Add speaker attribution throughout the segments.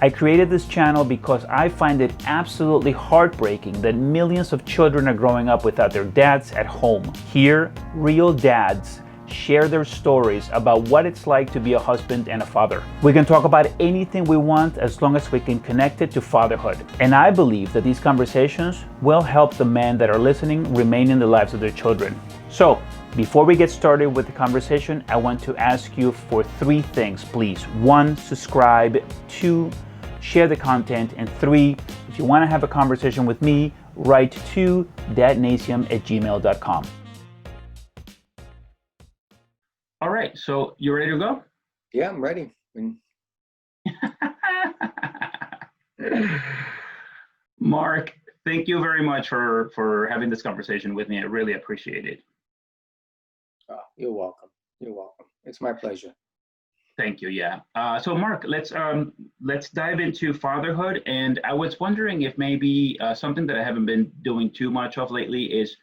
Speaker 1: I created this channel because I find it absolutely heartbreaking that millions of children are growing up without their dads at home. Here, real dads share their stories about what it's like to be a husband and a father. We can talk about anything we want as long as we can connect it to fatherhood. And I believe that these conversations will help the men that are listening remain in the lives of their children. So, before we get started with the conversation, I want to ask you for 3 things, please. 1, subscribe. 2, share the content. And 3, if you want to have a conversation with me, write to dadnasium@gmail.com. All right, so you ready to go?
Speaker 2: Yeah, I'm ready.
Speaker 1: Mark, thank you very much for having this conversation with me. I really appreciate it.
Speaker 2: Oh, you're welcome. You're welcome. It's my pleasure.
Speaker 1: Thank you. Yeah. So Mark, let's dive into fatherhood. And I was wondering if maybe something that I haven't been doing too much of lately is,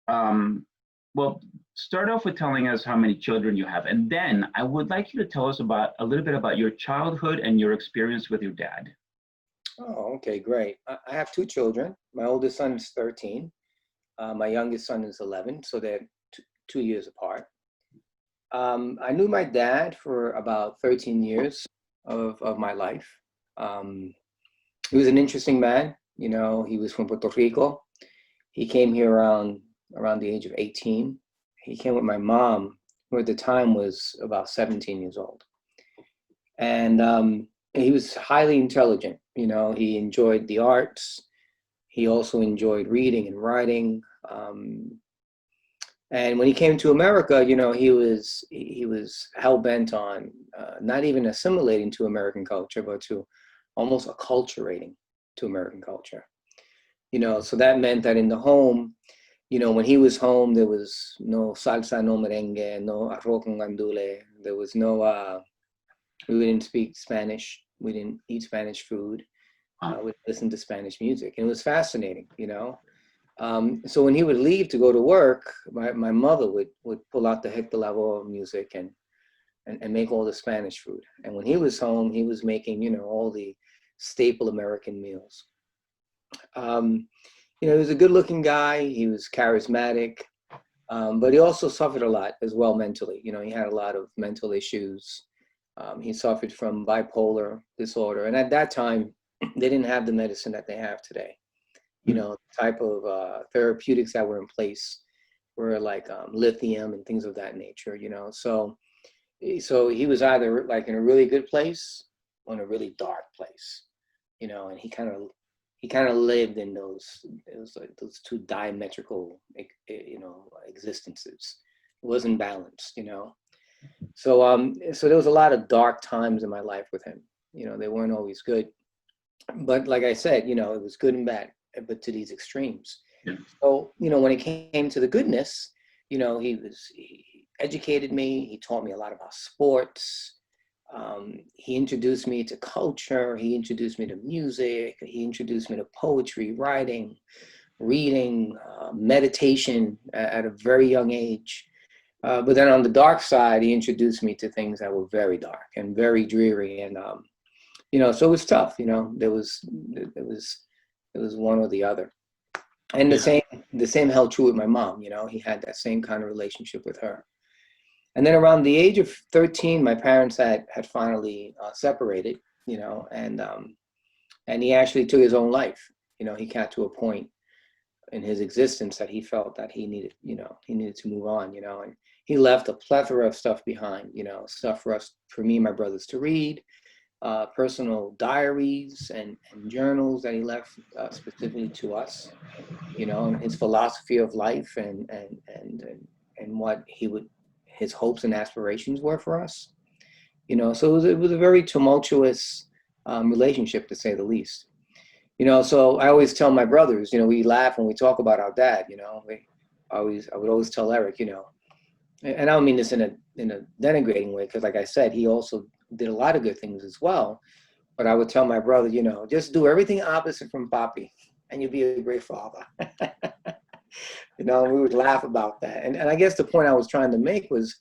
Speaker 1: well, start off with telling us how many children you have, and then I would like you to tell us a little bit about your childhood and your experience with your dad.
Speaker 2: Oh, okay, great. I have 2 children. My oldest son is 13. My youngest son is 11, so they're 2 years apart. I knew my dad for about 13 years of my life. He was an interesting man. You know, he was from Puerto Rico. He came here around the age of 18. He came with my mom, who at the time was about 17 years old. And he was highly intelligent. You know, he enjoyed the arts. He also enjoyed reading and writing. And when he came to America, you know, he was hell bent on not even assimilating to American culture, but to almost acculturating to American culture. You know, so that meant that in the home, you know, when he was home, there was no salsa, no merengue, no arroz con gandule. There was no, we didn't speak Spanish. We didn't eat Spanish food. We listened to Spanish music. And it was fascinating, you know. So when he would leave to go to work, my mother would pull out the Hector Lavoe music and make all the Spanish food. And when he was home, he was making, you know, all the staple American meals. You know, he was a good-looking guy. He was charismatic, but he also suffered a lot as well mentally. You know, he had a lot of mental issues. He suffered from bipolar disorder, and at that time, they didn't have the medicine that they have today. You know, the type of therapeutics that were in place were like lithium and things of that nature. You know, so he was either like in a really good place or in a really dark place. You know, and he kind of lived in those, it was like those 2 diametrical, you know, existences. It wasn't balanced, you know. So so there was a lot of dark times in my life with him. You know, they weren't always good, but like I said, you know, it was good and bad, but to these extremes.
Speaker 1: Yeah.
Speaker 2: So, you know, when it came to the goodness, you know, he educated me. He taught me a lot about sports. He introduced me to culture. He introduced me to music. He introduced me to poetry, writing, reading, meditation at a very young age. But then on the dark side, he introduced me to things that were very dark and very dreary. And, you know, so it was tough. You know, it was one or the other. And the same held true with my mom. You know, he had that same kind of relationship with her. And then around the age of 13, my parents had finally separated, you know, and he actually took his own life. You know, he got to a point in his existence that he felt that he needed to move on, you know, and he left a plethora of stuff behind, you know, stuff for me and my brothers to read, personal diaries and journals that he left specifically to us, you know, and his philosophy of life and what his hopes and aspirations were for us, you know. So it was a very tumultuous relationship, to say the least, you know. So I always tell my brothers, you know, we laugh when we talk about our dad, you know. I would always tell Eric, you know, and I don't mean this in a denigrating way, because like I said, he also did a lot of good things as well. But I would tell my brother, you know, just do everything opposite from Papi, and you'll be a great father. You know, we would laugh about that. And I guess the point I was trying to make was,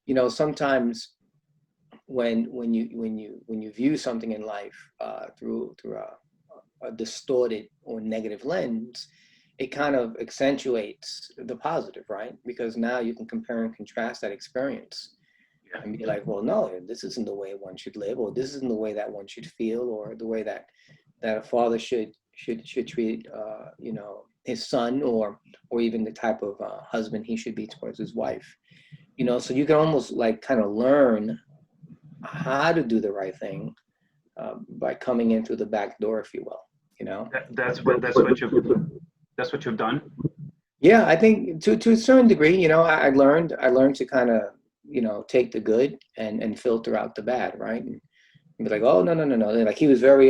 Speaker 2: you know, sometimes when you view something in life through a distorted or negative lens, it kind of accentuates the positive, right? Because now you can compare and contrast that experience
Speaker 1: Yeah.
Speaker 2: and be like, well, no, this isn't the way one should live, or this isn't the way that one should feel, or the way that a father should treat his son, or even the type of husband he should be towards his wife. So you can almost like kind of learn how to do the right thing by coming in through the back door, if you will. You know.
Speaker 1: That's what you've done.
Speaker 2: Yeah, I think to a certain degree, I learned to kind of take the good and filter out the bad, right? And be like, oh, no, no, no, no. Like he was very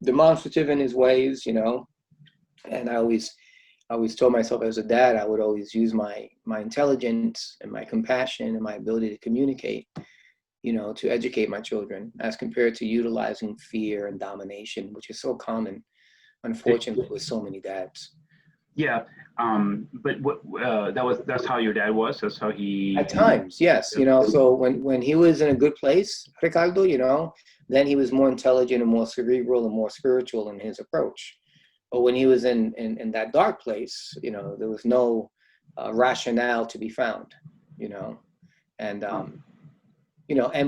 Speaker 2: demonstrative in his ways, and I always told myself as a dad, I would always use my intelligence and my compassion and my ability to communicate, to educate my children, as compared to utilizing fear and domination, which is so common, unfortunately, with so many dads.
Speaker 1: Yeah, but that's how your dad was. That's how he.
Speaker 2: At times, yes. So when he was in a good place, Ricardo, then he was more intelligent and more cerebral and more spiritual in his approach. But when he was in that dark place, there was no rationale to be found, you know. And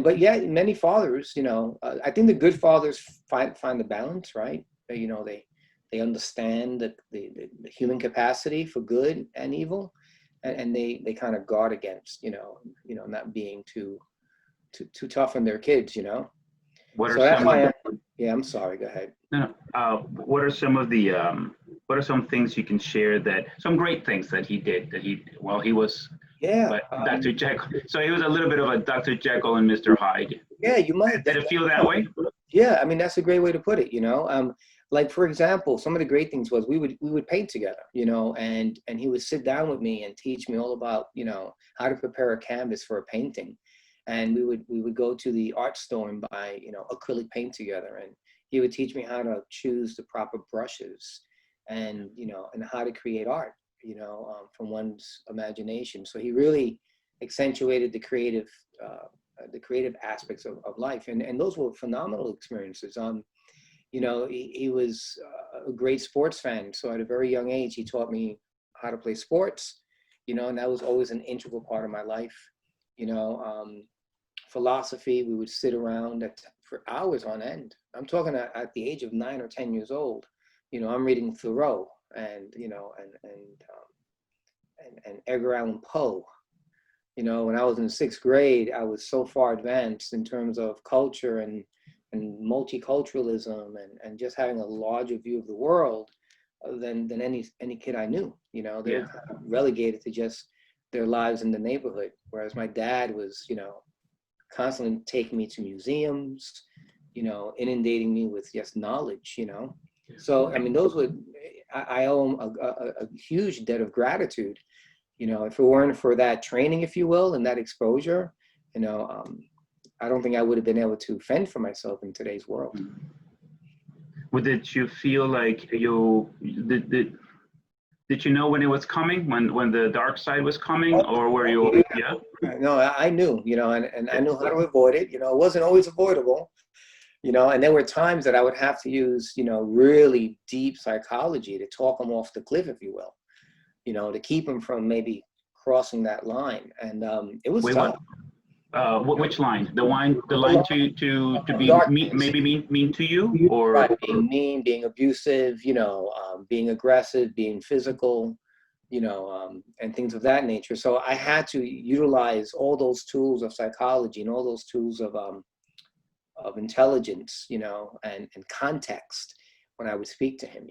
Speaker 2: but yet many fathers, I think the good fathers find the balance, right? They understand the human capacity for good and evil, and they kind of guard against, not being too tough on their kids,
Speaker 1: What are
Speaker 2: So that's
Speaker 1: some
Speaker 2: why
Speaker 1: of
Speaker 2: yeah, I'm sorry, go ahead.
Speaker 1: no, no. What are some of the what are some things you can share that some great things that he did that he while he was
Speaker 2: Yeah,
Speaker 1: but Dr. Jekyll. So he was a little bit of a Dr. Jekyll and Mr. Hyde.
Speaker 2: yeah, you might.
Speaker 1: Did it feel that way?
Speaker 2: Yeah, I mean that's a great way to put it. Like for example, some of the great things was we would paint together, and he would sit down with me and teach me all about how to prepare a canvas for a painting, and we would go to the art store and buy acrylic paint together, and he would teach me how to choose the proper brushes, and how to create art, from one's imagination. So he really accentuated the creative aspects of life, and those were phenomenal experiences. He was a great sports fan, so at a very young age he taught me how to play sports, and that was always an integral part of my life. you know um, Philosophy, we would sit around for hours on end. I'm talking at the age of 9 or 10 years old. I'm reading Thoreau and Edgar Allan Poe. When I was in sixth grade, I was so far advanced in terms of culture and multiculturalism and just having a larger view of the world than any kid I knew. They were
Speaker 1: Yeah.
Speaker 2: kind of relegated to just their lives in the neighborhood, whereas my dad was, constantly taking me to museums, inundating me with just knowledge. So I mean, I owe him a huge debt of gratitude. If it weren't for that training, if you will, and that exposure, I don't think I would have been able to fend for myself in today's world.
Speaker 1: Well, did you feel like did you know when it was coming, when the dark side was coming, or were you? Yeah.
Speaker 2: No, I knew, and I knew how to avoid it. It wasn't always avoidable, and there were times that I would have to use, really deep psychology to talk them off the cliff, if you will, to keep them from maybe crossing that line. And it was
Speaker 1: Wait,
Speaker 2: tough.
Speaker 1: which line? The line to be mean to you, or
Speaker 2: Right, being mean, being abusive, being aggressive, being physical, and things of that nature. So I had to utilize all those tools of psychology and all those tools of intelligence, and context when I would speak to him.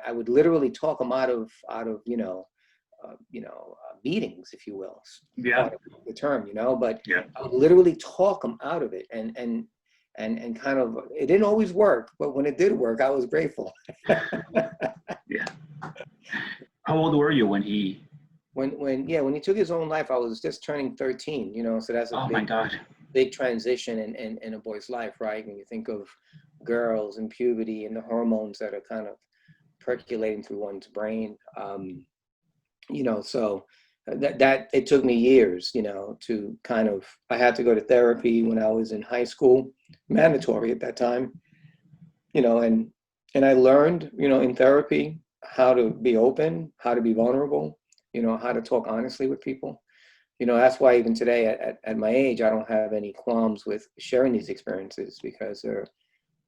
Speaker 2: I would literally talk him out of meetings, if you will.
Speaker 1: yeah,
Speaker 2: The term, but
Speaker 1: yeah,
Speaker 2: I would literally talk him out of it, and kind of, it didn't always work, but when it did work, I was grateful.
Speaker 1: yeah. How old were you when he?
Speaker 2: When he took his own life, I was just turning 13. So that's a
Speaker 1: Oh my God.
Speaker 2: big transition in a boy's life, right? When you think of girls and puberty and the hormones that are kind of percolating through one's brain. So that it took me years, you know, to kind of, I had to go to therapy when I was in high school, mandatory at that time, you know, and I learned, you know, in therapy how to be open, how to be vulnerable, you know, how to talk honestly with people. You know, that's why even today at my age, I don't have any qualms with sharing these experiences because they're,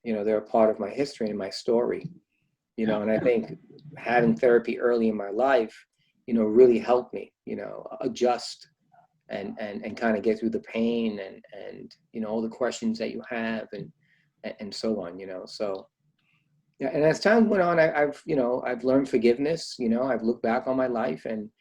Speaker 2: you know, they're a part of my history and my story, you
Speaker 1: Yeah.
Speaker 2: know, and I think having therapy early in my life, you know, really helped me, you know, adjust and kind of get through the pain and, you know, all the questions that you have and so on, you know, so. Yeah, and as time went on, I've, you know, I've learned forgiveness. You know, I've looked back on my life, and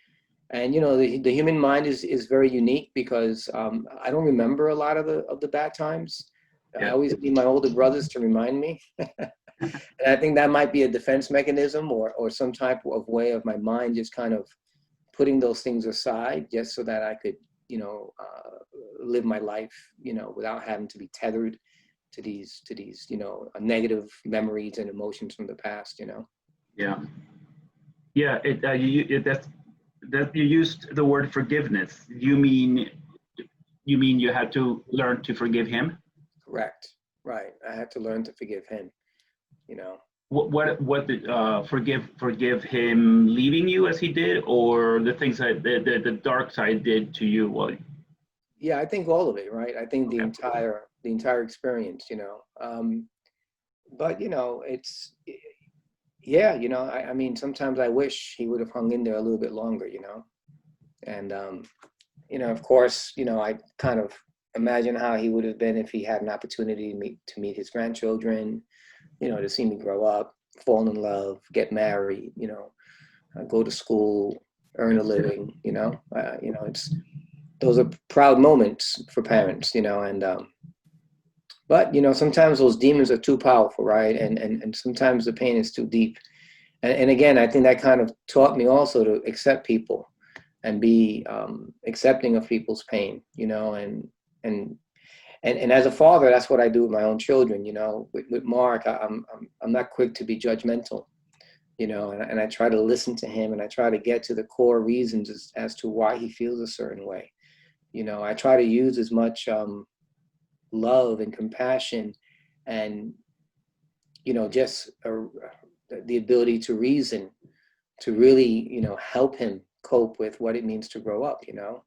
Speaker 2: you know, the human mind is very unique because I don't remember a lot of the bad times. I
Speaker 1: Yeah.
Speaker 2: always need my older brothers to remind me, and I think that might be a defense mechanism or some type of way of my mind just kind of putting those things aside just so that I could, you know, live my life, you know, without having to be tethered to these, you know, negative memories and emotions from the past, you know.
Speaker 1: Yeah. Yeah. That you used the word forgiveness. You mean you had to learn to forgive him?
Speaker 2: Correct. Right. I had to learn to forgive him, you know.
Speaker 1: What did forgive him leaving you as he did, or the things that the dark side did to you? Well,
Speaker 2: Yeah, I think all of it, right? I think
Speaker 1: okay.
Speaker 2: the entire experience, you know. But you know, it's yeah, you know, I mean, sometimes I wish he would have hung in there a little bit longer, you know. And you know, of course, you know, I kind of imagine how he would have been if he had an opportunity to meet his grandchildren, you know, to see me grow up, fall in love, get married, you know, go to school, earn a living, you know, it's those are proud moments for parents, you know, and but you know, sometimes those demons are too powerful, right? And sometimes the pain is too deep. And again, I think that kind of taught me also to accept people and be accepting of people's pain, you know, and and as a father, that's what I do with my own children, you know. With Mark, I'm not quick to be judgmental, you know, and I try to listen to him and I try to get to the core reasons as to why he feels a certain way. You know, I try to use as much love and compassion and, you know, just the ability to reason to really, you know, help him cope with what it means to grow up, you know.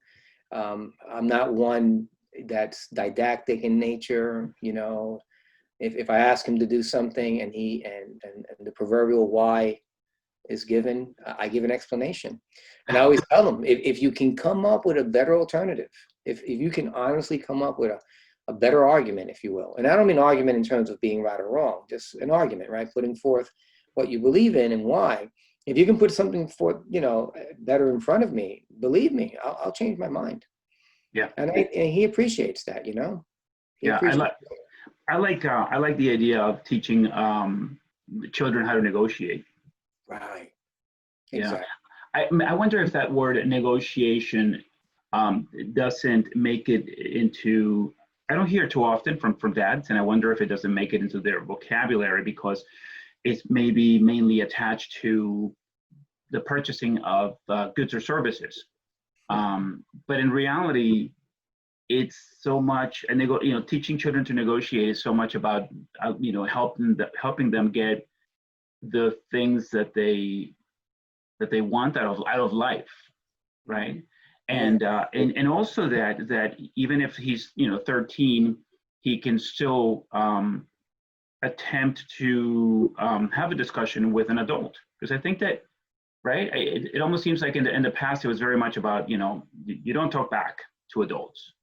Speaker 2: I'm not one that's didactic in nature, you know. If I ask him to do something and and the proverbial why is given, I give an explanation. And I always tell them, if you can come up with a better alternative, if you can honestly come up with a better argument, if you will, and I don't mean argument in terms of being right or wrong, just an argument, right? Putting forth what you believe in and why. If you can put something for, you know, better in front of me, believe me, I'll change my mind.
Speaker 1: Yeah.
Speaker 2: And he appreciates that, you know, he
Speaker 1: Yeah.
Speaker 2: appreciates
Speaker 1: I like the idea of teaching children how to negotiate.
Speaker 2: Right.
Speaker 1: Yeah.
Speaker 2: Exactly.
Speaker 1: I wonder if that word negotiation doesn't make it into, I don't hear it too often from dads, and I wonder if it doesn't make it into their vocabulary because it's maybe mainly attached to the purchasing of goods or services. But in reality, it's so much, and teaching children to negotiate is so much about, helping them get the things that they want out of life, right?
Speaker 2: Yeah.
Speaker 1: And also that even if he's 13, he can still attempt to have a discussion with an adult, because I think that, right, it almost seems like in the past it was very much about, you don't talk back to adults,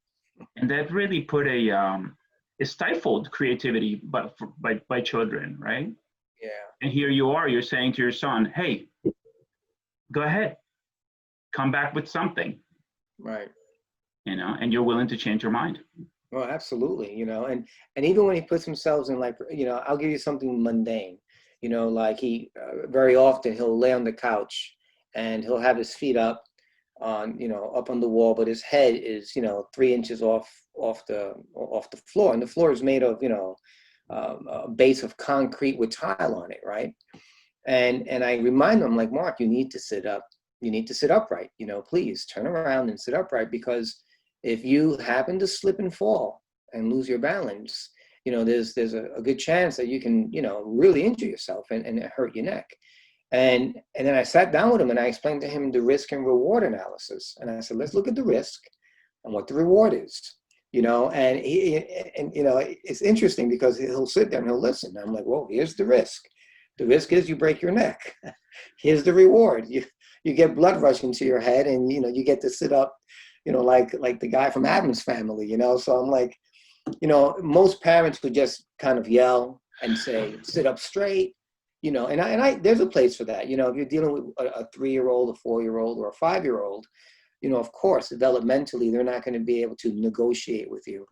Speaker 1: and that really put it stifled creativity by children, right?
Speaker 2: Yeah.
Speaker 1: And here you're saying to your son, hey, go ahead, come back with something,
Speaker 2: Right.
Speaker 1: and you're willing to change your mind.
Speaker 2: Well, absolutely, you know, and even when he puts himself in, like, you know, I'll give you something mundane, you know, like he very often he'll lay on the couch and he'll have his feet up on, you know, up on the wall, but his head is, you know, 3 inches off the floor, and the floor is made of, you know, a base of concrete with tile on it, right? And I remind him, like, Mark, you need to sit up, you need to sit upright, please turn around and sit upright, because if you happen to slip and fall and lose your balance, there's a good chance that you can, really injure yourself and hurt your neck. And then I sat down with him and I explained to him the risk and reward analysis. And I said, let's look at the risk and what the reward is, and it's interesting because he'll sit there and he'll listen. I'm like, well, here's the risk. The risk is you break your neck. Here's the reward. You get blood rushing to your head, and you get to sit up, like the guy from Addams Family, So I'm like, most parents would just kind of yell and say, sit up straight, and I there's a place for that. If you're dealing with a 3-year-old, a 4-year-old, or a 5-year-old, of course, developmentally, they're not going to be able to negotiate with you,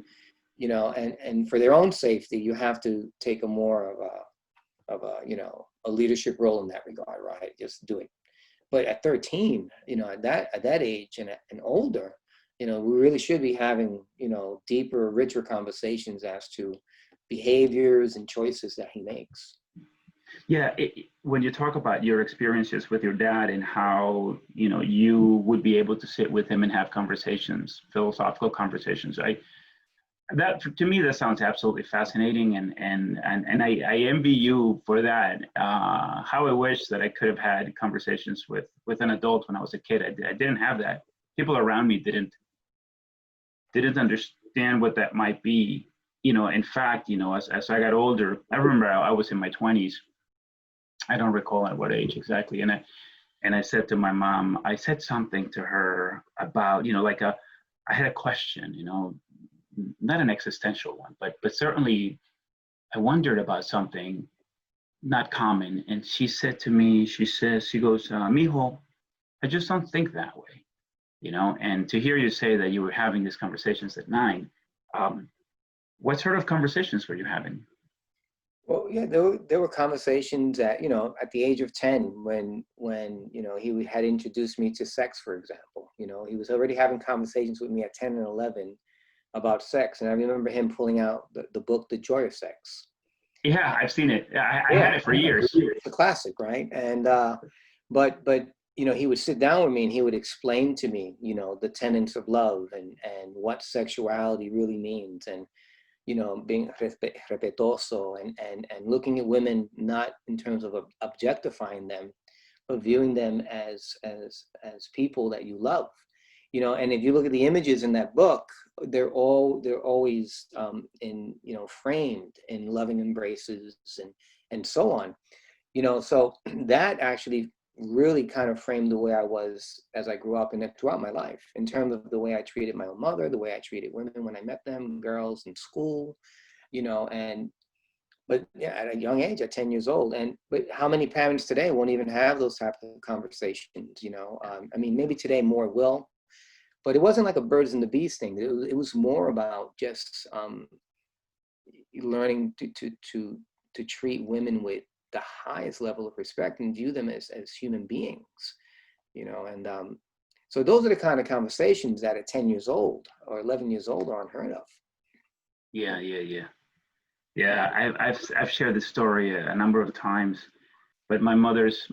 Speaker 2: and for their own safety, you have to take a more of a leadership role in that regard, right? Just do it. But at 13, at that age and older, we really should be having, deeper, richer conversations as to behaviors and choices that he makes.
Speaker 1: Yeah, when you talk about your experiences with your dad and how, you would be able to sit with him and have conversations, philosophical conversations, that, to me, that sounds absolutely fascinating, and I envy you for that. How I wish that I could have had conversations with an adult when I was a kid. I didn't have that. People around me didn't understand what that might be. In fact, as I got older, I remember I was in my 20s. I don't recall at what age exactly, and I said to my mom, I said something to her about, I had a question, not an existential one, but certainly I wondered about something not common. And she said to me, she goes, mijo, I just don't think that way, and to hear you say that you were having these conversations at 9, what sort of conversations were you having?
Speaker 2: Well, yeah, there were conversations at the age of 10 when he had introduced me to sex, for example. He was already having conversations with me at 10 and 11 about sex. And I remember him pulling out the book, The Joy of Sex.
Speaker 1: Yeah, I've seen it. I had it for years.
Speaker 2: It's a classic, right? And but he would sit down with me and he would explain to me, the tenets of love and what sexuality really means, and being respetuoso and looking at women not in terms of objectifying them, but viewing them as people that you love. And if you look at the images in that book, they're always in framed in loving embraces and so on. So that actually really kind of framed the way I was as I grew up and throughout my life, in terms of the way I treated my own mother, the way I treated women when I met them, girls in school, but yeah, at a young age, at 10 years old. But how many parents today won't even have those types of conversations? Maybe today more will, but it wasn't like a birds and the bees thing. It was more about just learning to treat women with the highest level of respect and view them as human beings, and so those are the kind of conversations that at 10 years old or 11 years old are unheard of.
Speaker 1: Yeah, I've shared this story a number of times, but my mother's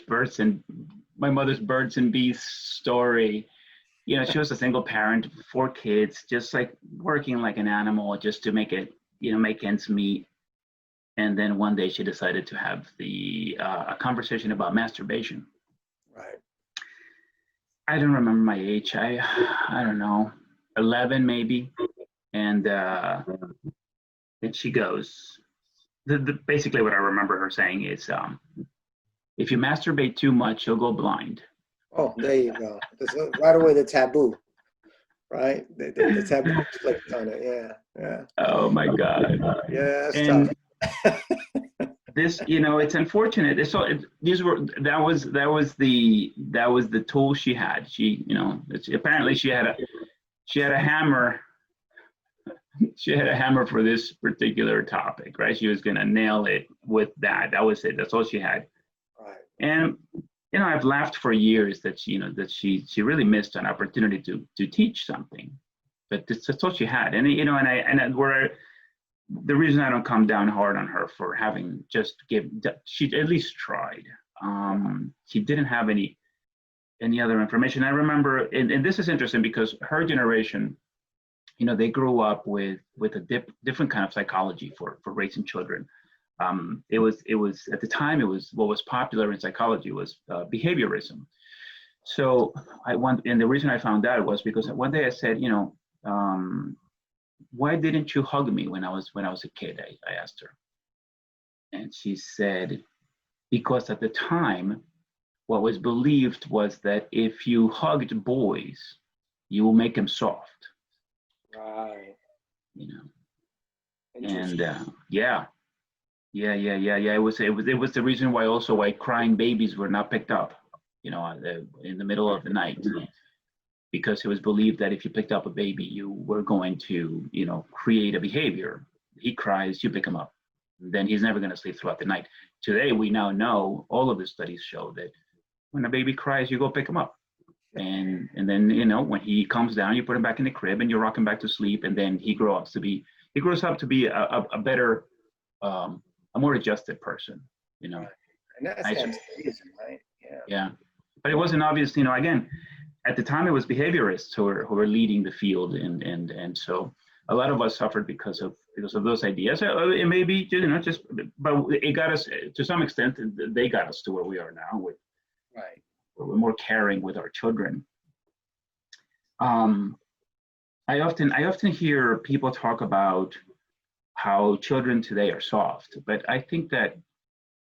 Speaker 1: birds and bees story. She was a single parent, 4 kids, just like working like an animal just to make ends meet. And then one day she decided to have a conversation about masturbation.
Speaker 2: Right. I
Speaker 1: don't remember my age. I don't know, 11 maybe. And she goes, basically what I remember her saying is, if you masturbate too much, you'll go blind.
Speaker 2: Oh, there you go. Right away, the taboo, right? The taboo flipped on it. Yeah.
Speaker 1: Oh my God.
Speaker 2: Yeah, that's tough.
Speaker 1: This, it's unfortunate. That was the tool she had. Apparently she had a hammer. She had a hammer for this particular topic, right? She was gonna nail it with that. That was it. That's all she had.
Speaker 2: Right.
Speaker 1: And I've laughed for years that she really missed an opportunity to teach something, but that's all she had. And the reason I don't come down hard on her for having she at least tried. She didn't have any any other information. I remember, and this is interesting because her generation, they grew up with a different kind of psychology for raising children. It was at the time, it was what was popular in psychology was behaviorism. So and the reason I found that was because one day I said, why didn't you hug me when I was a kid? I asked her, and she said, because at the time, what was believed was that if you hugged boys, you will make them soft.
Speaker 2: Right.
Speaker 1: And yeah. It was the reason why crying babies were not picked up, in the middle of the night, because it was believed that if you picked up a baby, you were going to, create a behavior. He cries, you pick him up, then he's never going to sleep throughout the night. Today, we now know, all of the studies show that when a baby cries, you go pick him up. And then, when he calms down, you put him back in the crib and you rock him back to sleep. And then he grows up to be a better, a more adjusted person,
Speaker 2: Right. And that's the reason, right?
Speaker 1: Yeah. But it wasn't obvious, again, at the time it was behaviorists who were leading the field. And so a lot of us suffered because of those ideas. It may be, but it got us, to some extent, they got us to where we are now with,
Speaker 2: right.
Speaker 1: Where we're more caring with our children. I often hear people talk about how children today are soft, but I think that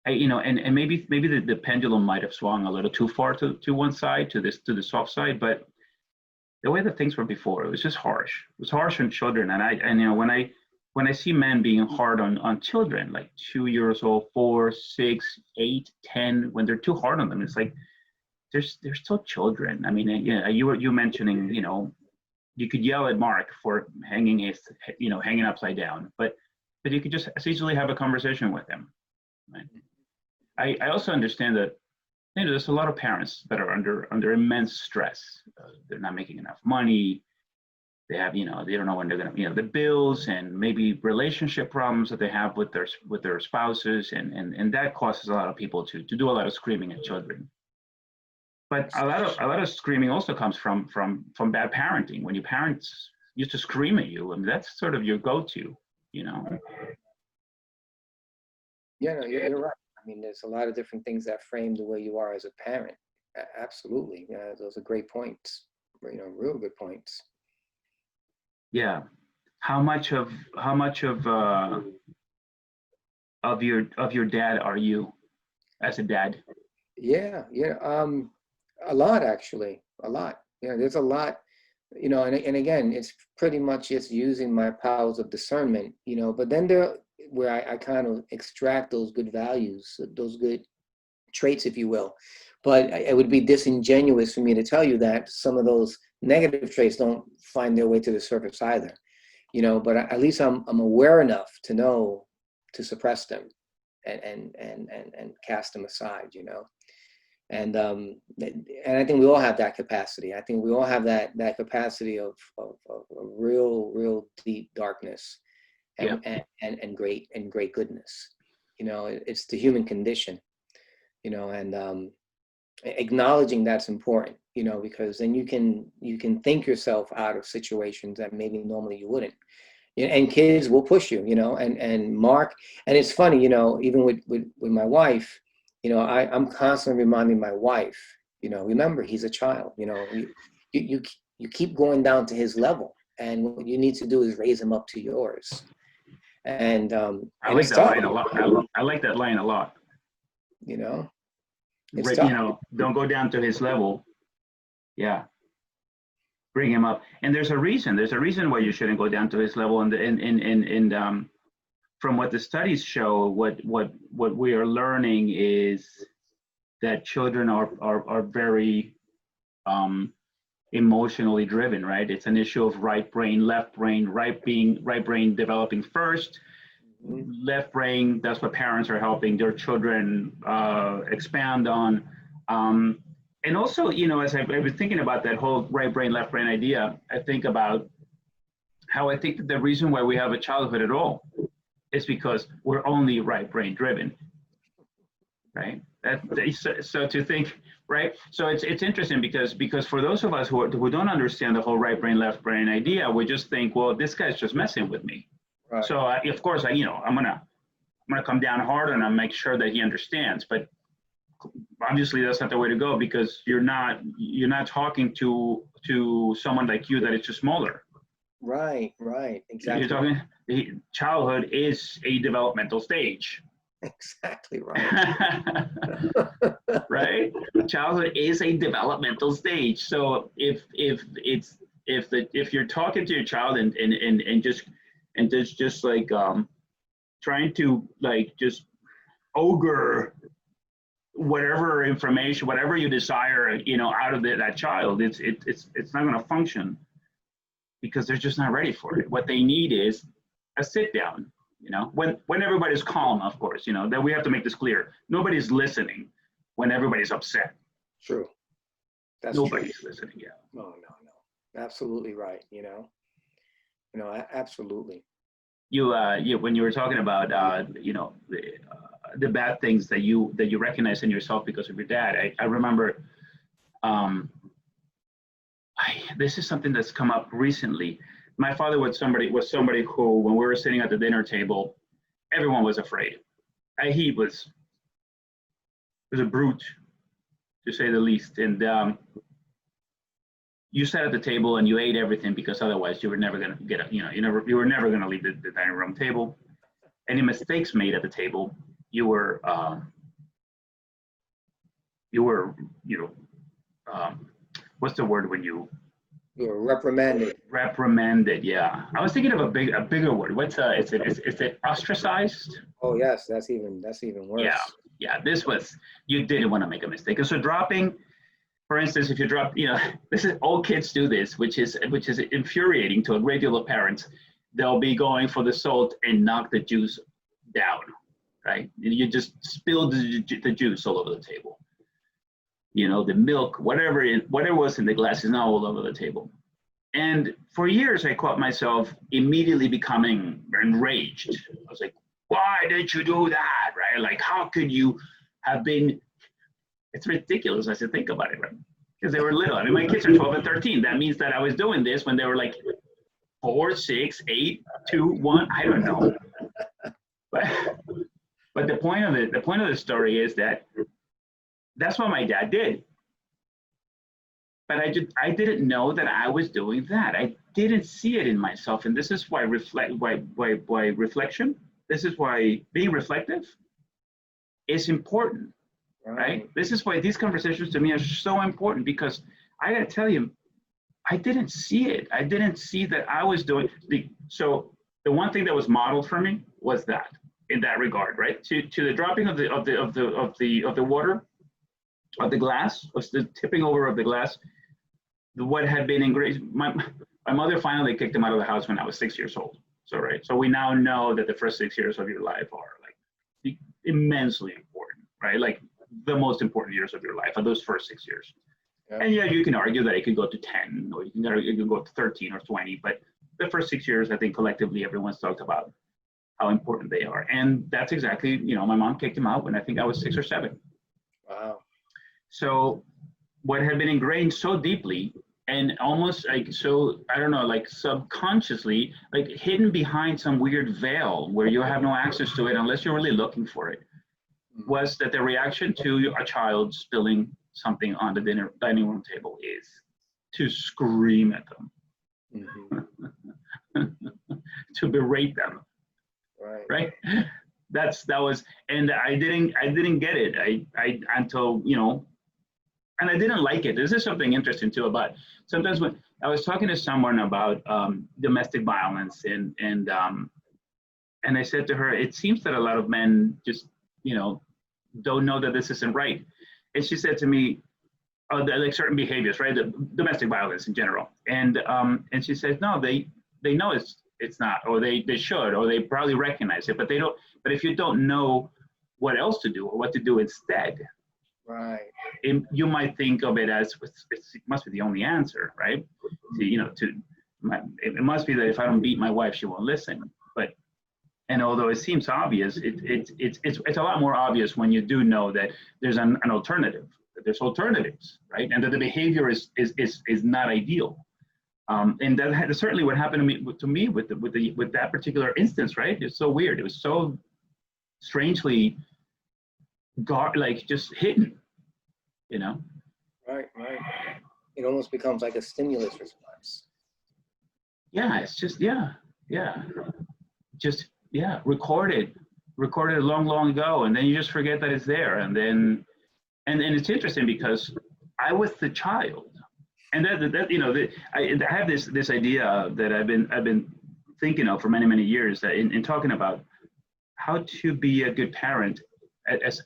Speaker 1: and maybe the pendulum might have swung a little too far to one side, to the soft side, but the way that things were before, it was just harsh. It was harsh on children, and when I see men being hard on children, like 2 years old, 4, 6, 8, 10, when they're too hard on them, it's like they're still children. I mean, you were mentioning, you could yell at Mark for hanging upside down, but you could just as easily have a conversation with him. Right? I also understand that there's a lot of parents that are under immense stress. They're not making enough money. They have, they don't know when they're gonna, the bills and maybe relationship problems that they have with their spouses, and that causes a lot of people to do a lot of screaming at children. But a lot of screaming also comes from bad parenting. When your parents used to scream at you, that's sort of your go-to,
Speaker 2: Yeah, no, you're right. I mean, there's a lot of different things that frame the way you are as a parent. Absolutely. Yeah, those are great points. Real good points.
Speaker 1: Yeah. How much of your dad are you as a dad?
Speaker 2: Yeah. A lot, actually. A lot. There's a lot, and again, it's pretty much just using my powers of discernment, but then where I kind of extract those good values, those good traits, if you will. But it would be disingenuous for me to tell you that some of those negative traits don't find their way to the surface either, but at least I'm aware enough to know to suppress them and cast them aside, and I think we all have that capacity. I think we all have that capacity of real deep darkness and great goodness. It's the human condition, and acknowledging that's important, because then you can think yourself out of situations that maybe normally you wouldn't. And kids will push you, and Mark, and it's funny, even with my wife, I'm constantly reminding my wife, remember, he's a child, you keep going down to his level, and what you need to do is raise him up to yours. And
Speaker 1: I like that line a lot. I like that line a lot.
Speaker 2: It's tough.
Speaker 1: Don't go down to his level. Yeah. Bring him up. And there's a reason why you shouldn't go down to his level. And from what the studies show, what we are learning is that children are very emotionally driven, right? It's an issue of right brain, left brain, right brain developing first. Left brain, that's what parents are helping their children expand on. And also, as I was thinking about that whole right brain, left brain idea, I think about how I think that the reason why we have a childhood at all is because we're only right brain driven, right? So to think right? So it's interesting because for those of us who don't understand the whole right brain left brain idea, we just think, well, this guy's just messing with me.
Speaker 2: Right.
Speaker 1: So of course I'm gonna come down hard and I'll make sure that he understands. But obviously that's not the way to go, because you're not talking to someone like you that is just smaller.
Speaker 2: Right, exactly.
Speaker 1: You're talking, childhood is a developmental stage.
Speaker 2: Exactly right.
Speaker 1: Right? Childhood is a developmental stage. So if you're talking to your child and just like trying to like just ogre whatever information, whatever you desire, out of that child, it's not going to function, because they're just not ready for it. What they need is a sit down. When everybody's calm, of course, that we have to make this clear. Nobody's listening when everybody's upset.
Speaker 2: True. That's
Speaker 1: Nobody's
Speaker 2: true.
Speaker 1: listening. Yeah.
Speaker 2: No. Absolutely right. Absolutely.
Speaker 1: You when you were talking about the bad things that you recognize in yourself because of your dad, I remember this is something that's come up recently. My father was somebody who, when we were sitting at the dinner table, everyone was afraid. He was a brute, to say the least. And you sat at the table and you ate everything, because otherwise you were never going to get up. You were never going to leave the dining room table. Any mistakes made at the table, you were what's the word when you
Speaker 2: were reprimanded?
Speaker 1: Reprimanded, yeah. I was thinking of a bigger word. What's is it ostracized?
Speaker 2: Oh yes, that's even worse.
Speaker 1: Yeah. You didn't want to make a mistake. And so dropping, for instance, if you drop, this is, all kids do this, which is infuriating to a great deal of parents. They'll be going for the salt and knock the juice down, right? You just spill the juice all over the table. The milk, whatever was in the glass is now all over the table. And for years, I caught myself immediately becoming enraged. I was like, why did you do that, right? Like, how could you have been? It's ridiculous as I think about it, right? Because they were little. I mean, my kids are 12 and 13. That means that I was doing this when they were like 4, 6, 8, 2, 1. I don't know. But the point of the story is that that's what my dad did. But I didn't know that I was doing that. I didn't see it in myself. And this is why reflection, this is why being reflective is important, right? This is why these conversations to me are so important, because I got to tell you, I didn't see it. I didn't see that I was doing so the one thing that was modeled for me was that, in that regard, right? To the dropping of the water, of the glass, of the tipping over of the glass, what had been ingrained. My mother finally kicked him out of the house when I was 6 years old. So right, so we now know that the first 6 years of your life are like immensely important, right? Like the most important years of your life are those first 6 years. Yeah. And yeah, you can argue that it could go to 10, or you can go to 13 or 20, but the first 6 years, I think collectively everyone's talked about how important they are. And that's exactly, my mom kicked him out when I think I was 6 or 7.
Speaker 2: Wow.
Speaker 1: So what had been ingrained so deeply, and almost like, so, I don't know, like subconsciously, like hidden behind some weird veil where you have no access to it unless you're really looking for it, was that the reaction to a child spilling something on the dining room table is to scream at them, to berate them, right? That was, and I didn't get it. I until, and I didn't like it. This is something interesting too about sometimes when I was talking to someone about domestic violence, and I said to her, it seems that a lot of men just, don't know that this isn't right. And she said to me, like certain behaviors, right? The domestic violence in general. And she said, no, they know it's not, or they should, or they probably recognize it, but they don't. But if you don't know what else to do or what to do instead,
Speaker 2: right,
Speaker 1: you might think of it as it must be the only answer, right? It must be that if I don't beat my wife, she won't listen. And although it seems obvious, it's a lot more obvious when you do know that there's an alternative, there's alternatives, right? And that the behavior is not ideal. And that's certainly what happened to me with that particular instance, right? It's so weird. It was so strangely like just hidden, you know?
Speaker 2: Right, right. It almost becomes like a stimulus response.
Speaker 1: Yeah, it's just just recorded a long ago, and then you just forget that it's there, and then and it's interesting because I was the child, and that you know I have this idea that I've been thinking of for many years, that in talking about how to be a good parent, as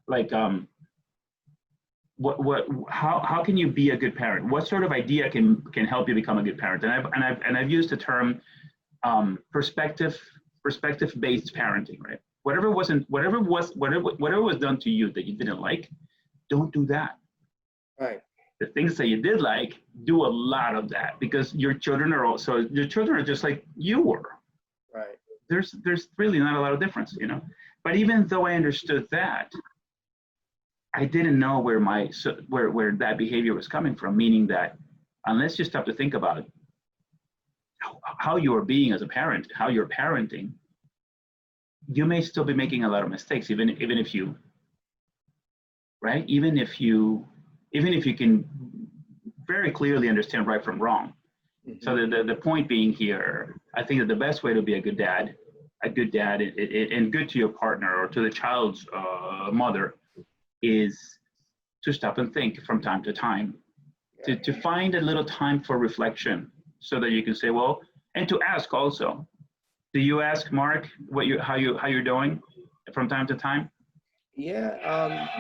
Speaker 1: like how can you be a good parent? What sort of idea can help you become a good parent? And I've used the term perspective based parenting, right? Whatever was done to you that you didn't like, don't do that.
Speaker 2: Right.
Speaker 1: The things that you did like, do a lot of that, because your children are just like you were.
Speaker 2: Right.
Speaker 1: There's really not a lot of difference, you know. But even though I understood that, I didn't know where where that behavior was coming from. Meaning that unless you stop to think about how you are being as a parent, how you're parenting, you may still be making a lot of mistakes, even if you, right? Even if you can very clearly understand right from wrong. Mm-hmm. So the point being here, I think that the best way to be a good dad and good to your partner or to the child's mother is to stop and think from time to time, to find a little time for reflection, so that you can say, well, and to ask also. Do you ask Mark how you're doing from time to time?
Speaker 2: Yeah.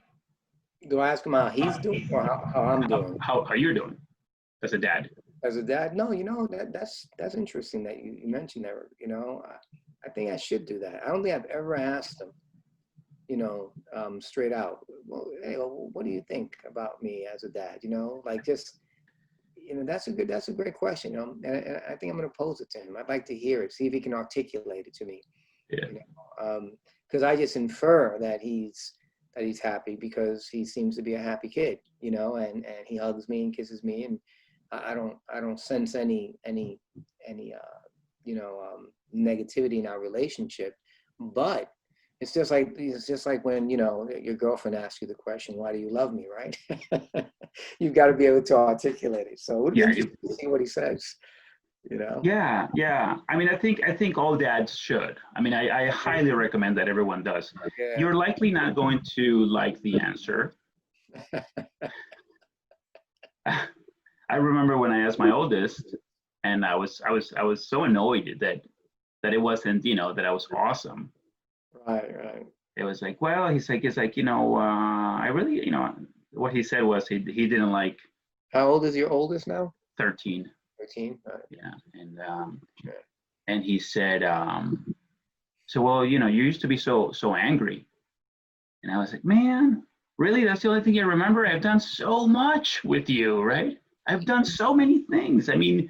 Speaker 2: Do I ask him how he's doing or how I'm doing?
Speaker 1: How you're doing as a dad?
Speaker 2: As a dad? No, you know, that's interesting that you mentioned that. You know, I think I should do that. I don't think I've ever asked him, you know, straight out, well, hey, what do you think about me as a dad? You know, like just, you know, that's a great question. You know, and I think I'm going to pose it to him. I'd like to hear it, see if he can articulate it to me.
Speaker 1: Yeah.
Speaker 2: You know, because I just infer that he's happy because he seems to be a happy kid. You know, and he hugs me and kisses me, and I don't sense any you know, negativity in our relationship, but it's just like when, you know, your girlfriend asks you the question, why do you love me, right? You've got to be able to articulate it. So it would be interesting to see what he says, you know?
Speaker 1: Yeah. I mean, I think all dads should. I mean, I highly recommend that everyone does. Yeah. You're likely not going to like the answer. I remember when I asked my oldest, and I was so annoyed that it wasn't, you know, that I was awesome.
Speaker 2: Right.
Speaker 1: It was like, well, he's like, you know, I really, you know, what he said was he didn't like.
Speaker 2: How old is your oldest now?
Speaker 1: 13.
Speaker 2: 13. Right.
Speaker 1: Yeah, and he said, so, well, you know, you used to be so angry, and I was like, man, really? That's the only thing you remember? I've done so much with you, right? I've done so many things. I mean,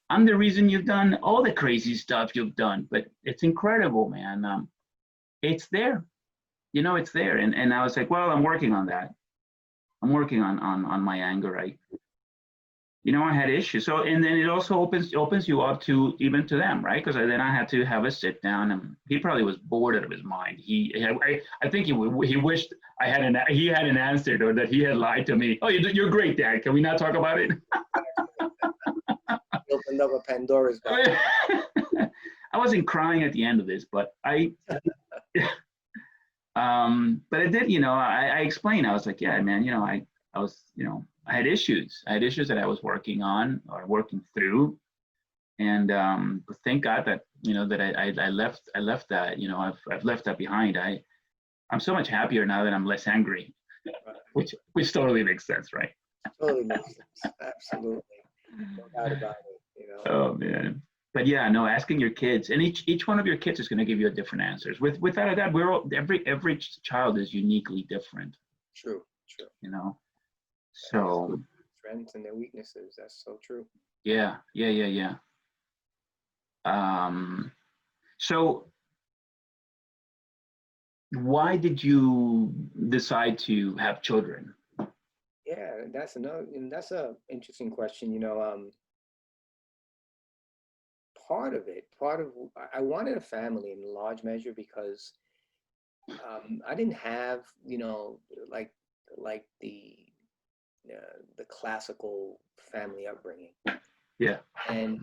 Speaker 1: I'm the reason you've done all the crazy stuff you've done, but it's incredible, man. It's there, you know, it's there. And I was like, well, I'm working on that. I'm working on my anger. You know, I had issues. So, and then it also opens you up to even to them, right? Because then I had to have a sit down, and he probably was bored out of his mind. I think he wished he had an answer, or that he had lied to me. Oh, you're great, Dad. Can we not talk about it?
Speaker 2: Opened up a Pandora's box.
Speaker 1: I wasn't crying at the end of this, but but I did, you know, I explained. I was like, yeah, man, you know, I was, you know, I had issues that I was working on or working through, and thank God that, you know, that I left that, you know, I've left that behind. I'm so much happier now that I'm less angry, which totally makes sense, right?
Speaker 2: Totally makes sense. Absolutely, no doubt about it. You know.
Speaker 1: Oh man. But yeah, no, asking your kids, and each one of your kids is going to give you a different answers. Without a doubt, every child is uniquely different.
Speaker 2: True.
Speaker 1: You know, so
Speaker 2: strengths and their weaknesses. That's so true.
Speaker 1: Yeah. So why did you decide to have children?
Speaker 2: Yeah, that's a interesting question. Part of I wanted a family in large measure because I didn't have, like like the classical family upbringing.
Speaker 1: Yeah.
Speaker 2: And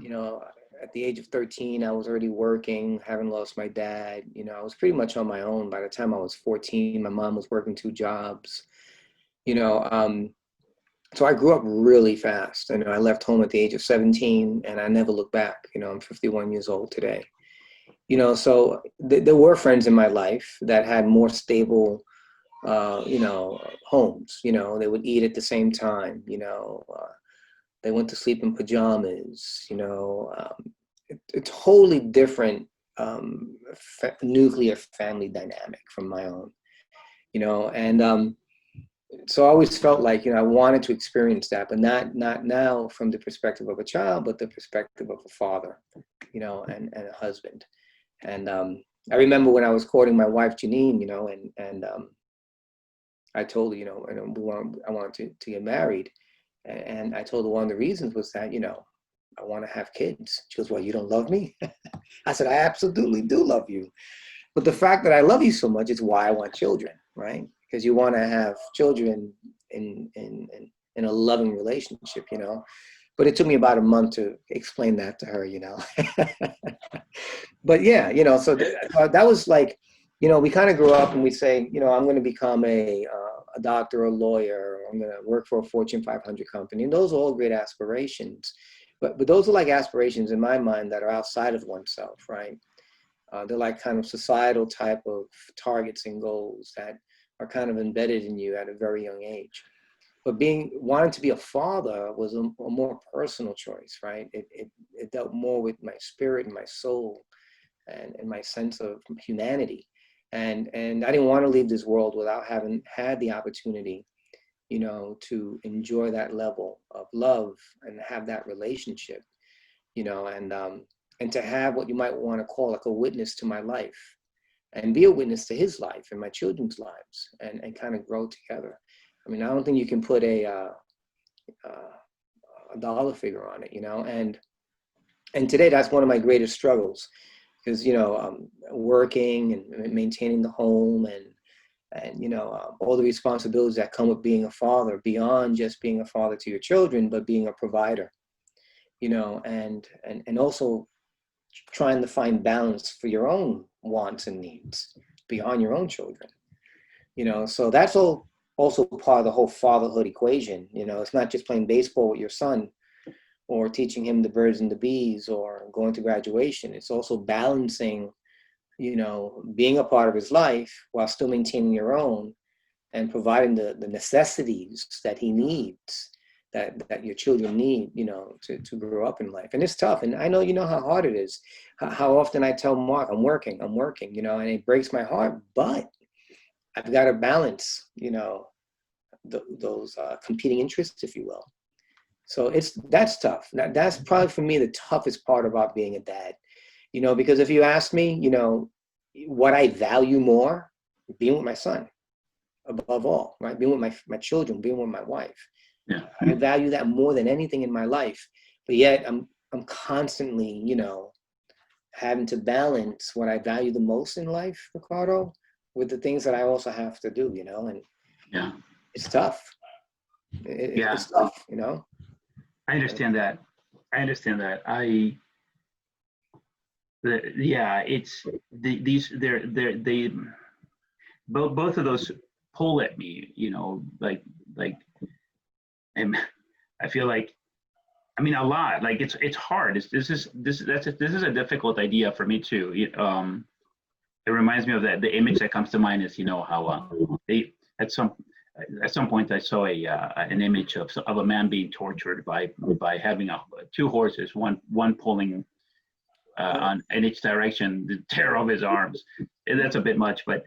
Speaker 2: at the age of 13, I was already working, having lost my dad. I was pretty much on my own by the time I was 14. My mom was working two jobs. You know, um, so I grew up really fast. And I left home at the age of 17, and I never looked back. I'm 51 years old today. So there were friends in my life that had more stable, homes. They would eat at the same time. They went to sleep in pajamas. A totally different nuclear family dynamic from my own. And so I always felt like I wanted to experience that, but not now from the perspective of a child, but the perspective of a father, and a husband. And I remember when I was courting my wife Janine, and I told her, I wanted to get married, and I told her one of the reasons was that I want to have kids. She goes, "Well, you don't love me?" I said, "I absolutely do love you. But the fact that I love you so much is why I want children, right? Because you want to have children in a loving relationship. But it took me about a month to explain that to her. But yeah, so that was like, we kind of grew up and we say, I'm going to become a doctor, a lawyer, or I'm going to work for a Fortune 500 company. And those are all great aspirations. But those are like aspirations in my mind that are outside of oneself, right? They're like kind of societal type of targets and goals that are kind of embedded in you at a very young age. But wanting to be a father was a more personal choice, right? It dealt more with my spirit and my soul and my sense of humanity. And I didn't want to leave this world without having had the opportunity, to enjoy that level of love and have that relationship, and to have what you might want to call like a witness to my life and be a witness to his life and my children's lives and kind of grow together. I mean, I don't think you can put a dollar figure on it, and today that's one of my greatest struggles because, working and maintaining the home and all the responsibilities that come with being a father beyond just being a father to your children, but being a provider, and also trying to find balance for your own wants and needs beyond your own children. So that's all also part of the whole fatherhood equation. It's not just playing baseball with your son or teaching him the birds and the bees or going to graduation. It's also balancing, being a part of his life while still maintaining your own and providing the necessities that he needs, that your children need, to grow up in life. And it's tough. And I know, how hard it is, how often I tell Mark, I'm working, and it breaks my heart, but I've got to balance, those competing interests, if you will. So that's tough. That's probably for me the toughest part about being a dad, because if you ask me, what I value more, being with my son above all, right? Being with my children, being with my wife.
Speaker 1: Yeah.
Speaker 2: I value that more than anything in my life. But yet I'm constantly, having to balance what I value the most in life, Ricardo, with the things that I also have to do, and
Speaker 1: Yeah.
Speaker 2: it's tough.
Speaker 1: Yeah.
Speaker 2: It's tough,
Speaker 1: I understand that. I understand that. Yeah, it's these, they both of those pull at me, like, and I feel like, I mean, a lot. Like it's hard. This is a difficult idea for me too. It reminds me of that. The image that comes to mind is, how they at some point I saw an image of a man being tortured by having two horses, one pulling on in each direction, the tear of his arms. And that's a bit much, but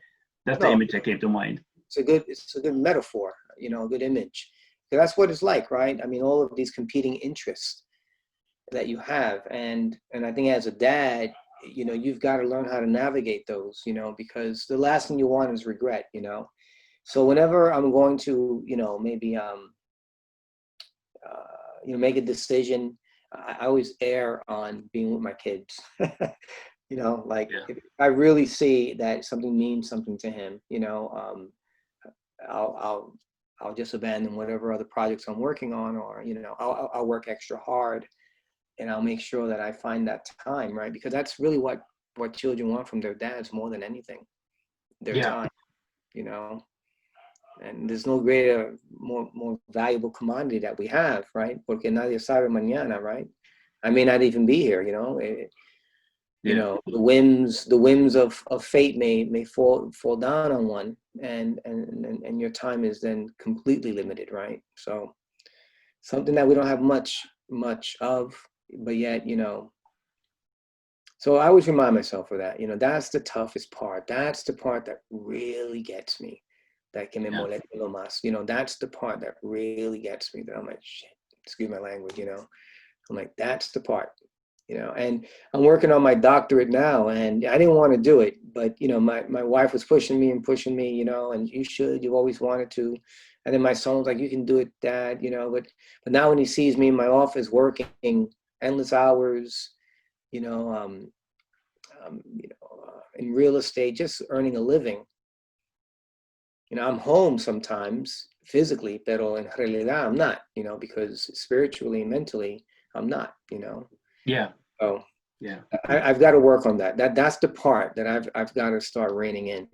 Speaker 1: that's the
Speaker 2: No,
Speaker 1: image that came to mind.
Speaker 2: it's a good metaphor, a good image. That's what it's like, right? I mean, all of these competing interests that you have, and I think as a dad, you've got to learn how to navigate those, because the last thing you want is regret. So whenever I'm going to, maybe make a decision, I always err on being with my kids. Like
Speaker 3: Yeah.
Speaker 2: if I really see that something means something to him, I'll just abandon whatever other projects I'm working on, or I'll work extra hard, and I'll make sure that I find that time, right? Because that's really what children want from their dads more than anything, their
Speaker 3: Yeah.
Speaker 2: time, you know. And there's no greater, more valuable commodity that we have, right? Porque nadie sabe mañana, right? I may not even be here,
Speaker 3: Yeah.
Speaker 2: the whims of fate may fall down on one, and your time is then completely limited, right? So something that we don't have much of, but yet, so I always remind myself of that. That's the toughest part. That's the part that really gets me. That que me
Speaker 3: Yeah.
Speaker 2: molesta lo más. That's the part that really gets me. That I'm like, shit. Excuse my language. I'm like, that's the part. And I'm working on my doctorate now, and I didn't want to do it, but my wife was pushing me, and you've always wanted to. And then my son was like, you can do it, Dad, but now when he sees me in my office working endless hours, you know, um, in real estate, just earning a living. I'm home sometimes physically, pero en realidad I'm not, because spiritually and mentally I'm not,
Speaker 3: Yeah.
Speaker 2: So
Speaker 3: Yeah.
Speaker 2: I've got to work on that. That's the part that I've got to start reining in.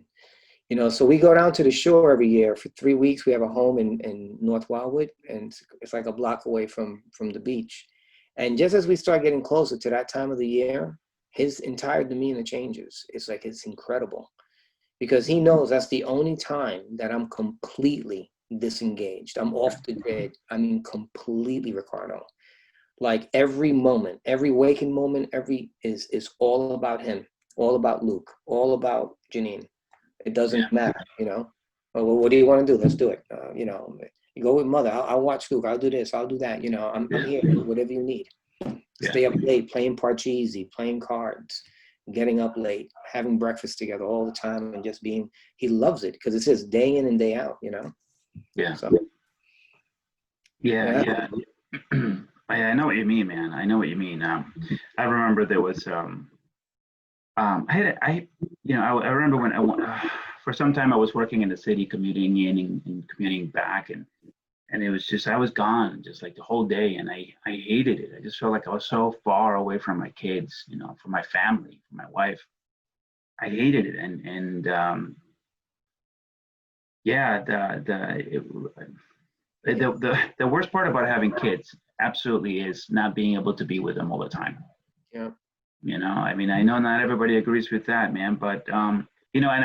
Speaker 2: So we go down to the shore every year for 3 weeks. We have a home in North Wildwood, and it's like a block away from the beach. And just as we start getting closer to that time of the year, his entire demeanor changes. It's incredible, because he knows that's the only time that I'm completely disengaged. I'm off the grid. I mean, completely, Ricardo. Like every moment, every waking moment, is all about him, all about Luke, all about Janine. It doesn't matter, Well, what do you want to do? Let's do it. You go with mother. I'll watch Luke. I'll do this. I'll do that. I'm here. Whatever you need.
Speaker 3: Yeah.
Speaker 2: Stay up late, playing Parcheesi, playing cards, getting up late, having breakfast together all the time, and just being. He loves it because it's his day in and day out.
Speaker 3: Yeah.
Speaker 2: So.
Speaker 3: Yeah. Yeah. I know what you mean, man. I know what you mean. I remember there was I remember when for some time I was working in the city, commuting in and commuting back, and it was just I was gone just like the whole day, and I hated it. I just felt like I was so far away from my kids, from my family, from my wife. I hated it, and yeah, the worst part about having kids absolutely is not being able to be with them all the time.
Speaker 2: Yeah.
Speaker 3: I mean, I know not everybody agrees with that, man, but and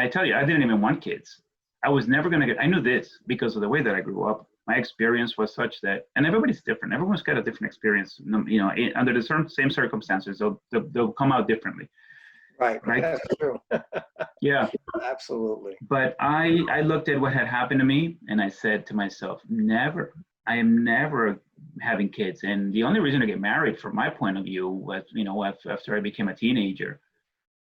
Speaker 3: I tell you, I didn't even want kids. I was never gonna get. I knew this because of the way that I grew up. My experience was such that, and everybody's different. Everyone's got a different experience. Under the same circumstances, they'll come out differently.
Speaker 2: Right. That's true.
Speaker 3: Yeah.
Speaker 2: Absolutely.
Speaker 3: But I looked at what had happened to me, and I said to myself, never. I am never having kids. And the only reason to get married, from my point of view, was after I became a teenager.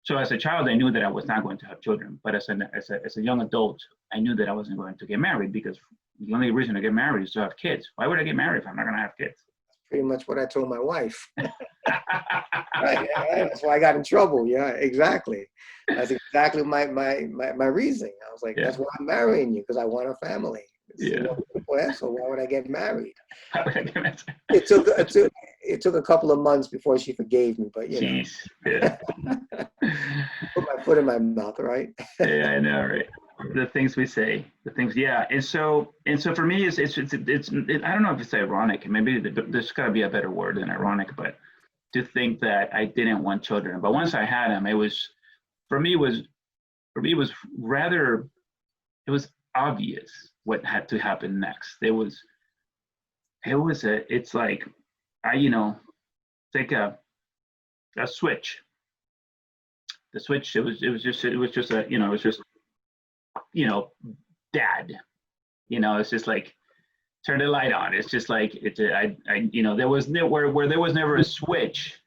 Speaker 3: So as a child, I knew that I was not going to have children. But as a young adult, I knew that I wasn't going to get married, because the only reason to get married is to have kids. Why would I get married if I'm not going to have kids?
Speaker 2: Pretty much what I told my wife. Right. That's why I got in trouble. Yeah, exactly. That's exactly my reasoning. I was like,
Speaker 3: Yeah.
Speaker 2: that's why I'm marrying you, because I want a family.
Speaker 3: Yeah.
Speaker 2: So why would I get married?
Speaker 3: How would I get married?
Speaker 2: It took a couple of months before she forgave me, but
Speaker 3: Jeez. Yeah.
Speaker 2: put my foot in my mouth, right?
Speaker 3: Yeah, I know, right? The things we say, the things, yeah. And so for me, it's I don't know if it's ironic. Maybe there's got to be a better word than ironic, but to think that I didn't want children, but once I had them, it was rather, it was obvious what had to happen next. It's like take a switch. The switch. It was just dad. It's just like turn the light on. It's just like there was where there was never a switch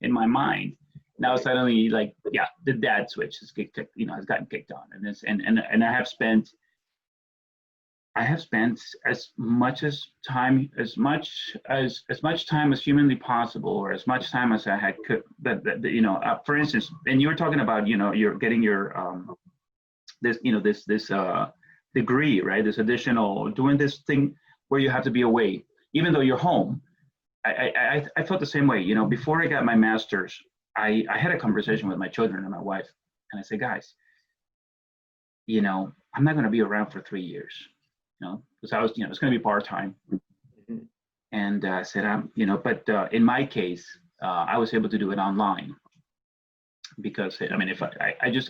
Speaker 3: in my mind. Now suddenly, the dad switch has gotten kicked on, and I have spent I have spent as much time as humanly possible, or as much time as I had could. For instance, and you were talking about, you're getting your this degree, right? This additional doing this thing where you have to be away, even though you're home. I felt the same way. Before I got my master's, I had a conversation with my children and my wife, and I said, guys, I'm not going to be around for 3 years, because I was, it's going to be part-time.
Speaker 2: Mm-hmm.
Speaker 3: And I said, but in my case, I was able to do it online, because if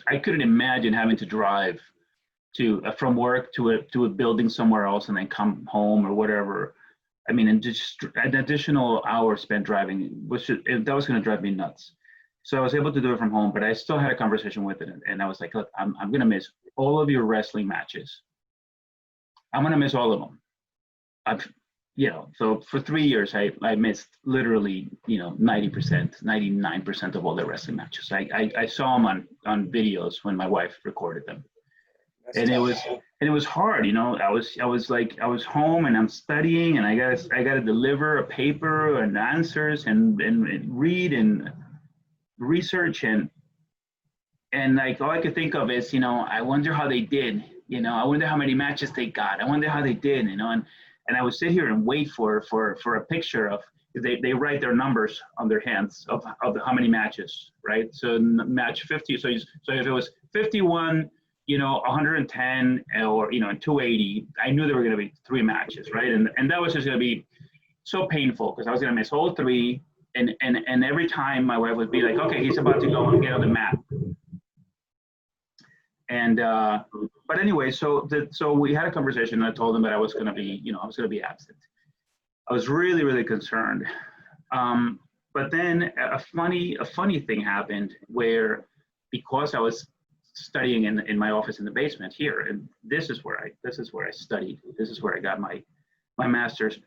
Speaker 3: I couldn't imagine having to drive from work to a building somewhere else and then come home or whatever. And just an additional hour spent driving that was going to drive me nuts. So I was able to do it from home, but I still had a conversation with it, and I was like, look, I'm going to miss all of your wrestling matches. I'm going to miss all of them. So for 3 years, I missed literally, 90%, 99% of all the wrestling matches. I saw them on videos when my wife recorded them. And it was hard, I was home and I'm studying, and I got to deliver a paper and answers and read and research, and like all I could think of is, I wonder how they did, I wonder how many matches they got. I wonder how they did, and I would sit here and wait for a picture of, they write their numbers on their hands of how many matches, right? So match 50. So if it was 51, 110 or 280, I knew there were going to be 3 matches, right? And that was just going to be so painful, because I was going to miss all 3, and every time my wife would be like, okay, he's about to go and get on the mat. And but anyway, so we had a conversation, and I told him that I was going to be absent. I was really, really concerned. But then a funny thing happened, where, because I was studying in my office in the basement here, and this is where I studied. This is where I got my master's.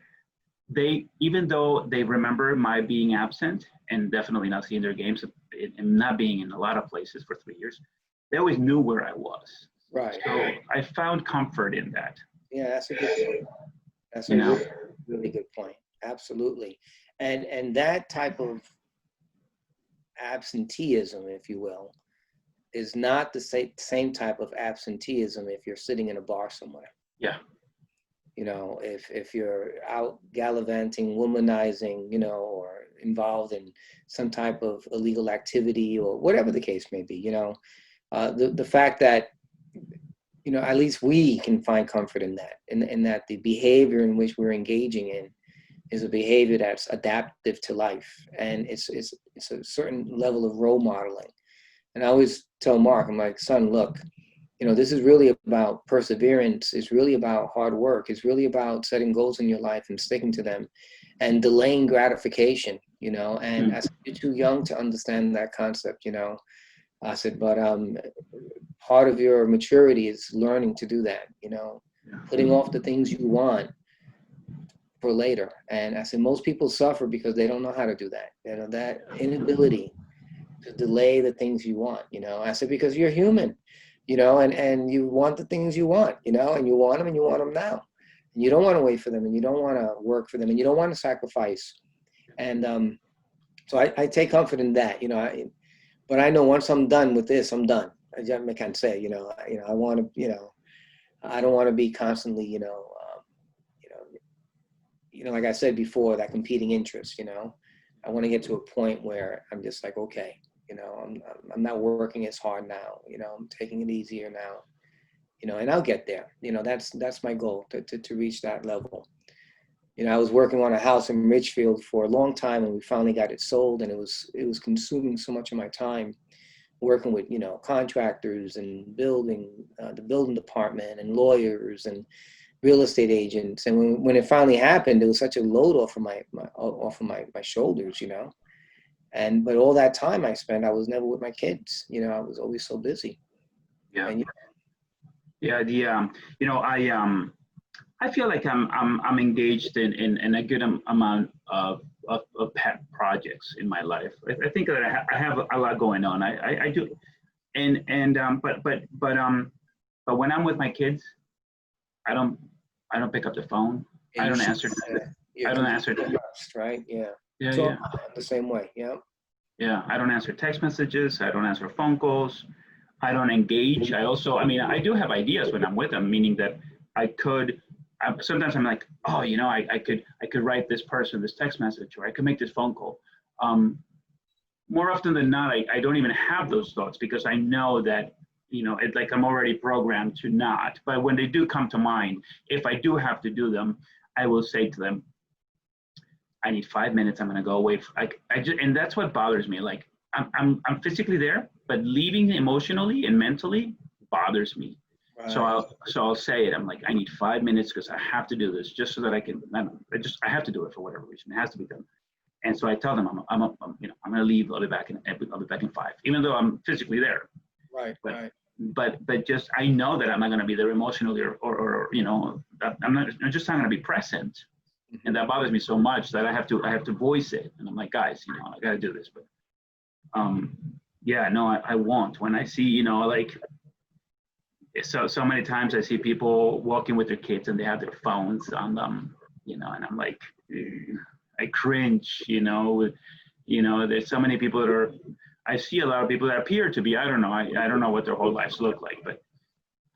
Speaker 3: Even though they remember my being absent and definitely not seeing their games and not being in a lot of places for 3 years, they always knew where I was.
Speaker 2: Right.
Speaker 3: So I found comfort in that.
Speaker 2: Yeah, that's a good point. That's a really, really good point. Absolutely. And that type of absenteeism, if you will, is not the same type of absenteeism if you're sitting in a bar somewhere.
Speaker 3: Yeah.
Speaker 2: If you're out gallivanting, womanizing, or involved in some type of illegal activity or whatever the case may be, the fact that, at least we can find comfort in that, in that the behavior in which we're engaging in is a behavior that's adaptive to life. And it's a certain level of role modeling. And I always tell Mark, I'm like, son, look, this is really about perseverance. It's really about hard work. It's really about setting goals in your life and sticking to them and delaying gratification, and I said, you're too young to understand that concept, I said, but part of your maturity is learning to do that, putting off the things you want for later. And I said, most people suffer because they don't know how to do that. That inability to delay the things you want, I said, because you're human, and you want the things you want, and you want them, and you want them now. And you don't want to wait for them, and you don't want to work for them, and you don't want to sacrifice. And so I take comfort in that, but I know once I'm done with this, I'm done. I can't say, I want to, I don't want to be constantly, like I said before, that competing interest, I want to get to a point where I'm just like, okay, I'm not working as hard now, I'm taking it easier now, and I'll get there. That's my goal, to reach that level. I was working on a house in Richfield for a long time, and we finally got it sold, and it was consuming so much of my time working with, contractors and the building department and lawyers and real estate agents. And when it finally happened, it was such a load off of my shoulders, but all that time I spent, I was never with my kids, I was always so busy.
Speaker 3: Yeah.
Speaker 2: And,
Speaker 3: I feel like I'm engaged in a good amount of pet projects in my life. I think that I have a lot going on. I do, but when I'm with my kids, I don't I don't pick up the phone.
Speaker 2: Yeah,
Speaker 3: I
Speaker 2: you
Speaker 3: don't
Speaker 2: should,
Speaker 3: answer.
Speaker 2: you're
Speaker 3: I don't answer.
Speaker 2: completely immersed, right? Yeah.
Speaker 3: Yeah,
Speaker 2: So
Speaker 3: yeah,
Speaker 2: I'm the same way. Yeah.
Speaker 3: yeah. I don't answer text messages. I don't answer phone calls. I don't engage. I also, I mean, I do have ideas when I'm with them, meaning that I could. Sometimes I'm like, oh, you know, I could write this person this text message, or I could make this phone call. Um, More often than not, I don't even have those thoughts because I know that, you know, it's like I'm already programmed to not. But when they do come to mind, if I do have to do them, I will say to them, I need 5 minutes. I'm gonna go away. I just, and that's what bothers me. Like I'm physically there, but leaving emotionally and mentally bothers me. So
Speaker 2: Right.
Speaker 3: I'll say it. I'm like, I need 5 minutes because I have to do this just so that I can. I have to do it for whatever reason. It has to be done. And so I tell them you know, I'm gonna leave. I'll be back in 5, even though I'm physically there.
Speaker 2: Right.
Speaker 3: But
Speaker 2: Right.
Speaker 3: but just I know that I'm not gonna be there emotionally or you know, I'm just not gonna be present. And that bothers me so much that I have to voice it. And I'm like, guys, you know, I got to do this. But yeah, no, I won't. When I see, you know, like so many times I see people walking with their kids and they have their phones on them, you know, and I'm like, I cringe, you know. You know, there's so many people that are. I see a lot of people that appear to be. I don't know. I don't know what their whole lives look like, but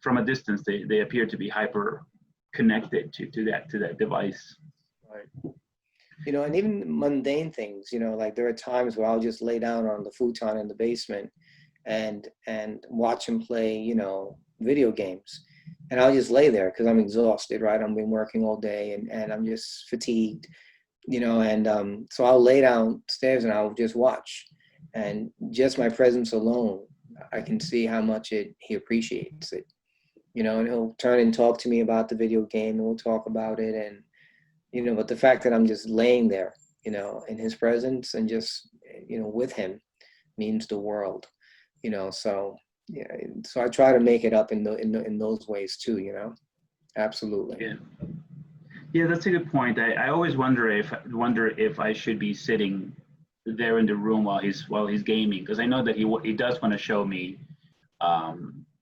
Speaker 3: from a distance, they appear to be hyper connected to that device.
Speaker 2: Right. You know, and even mundane things, you know, like there are times where I'll just lay down on the futon in the basement and watch him play, you know, video games. And I'll just lay there because I'm exhausted, right? I've been working all day and I'm just fatigued, you know, and so I'll lay downstairs and I'll just watch. And just my presence alone, I can see how much he appreciates it, you know, and he'll turn and talk to me about the video game and we'll talk about it. And you know, but the fact that I'm just laying there, you know, in his presence and just, you know, with him means the world, you know. So yeah, so I try to make it up in those ways too, you know. Absolutely.
Speaker 3: Yeah. Yeah, that's a good point. I always wonder if I should be sitting there in the room while he's gaming, because I know that he does want to show me,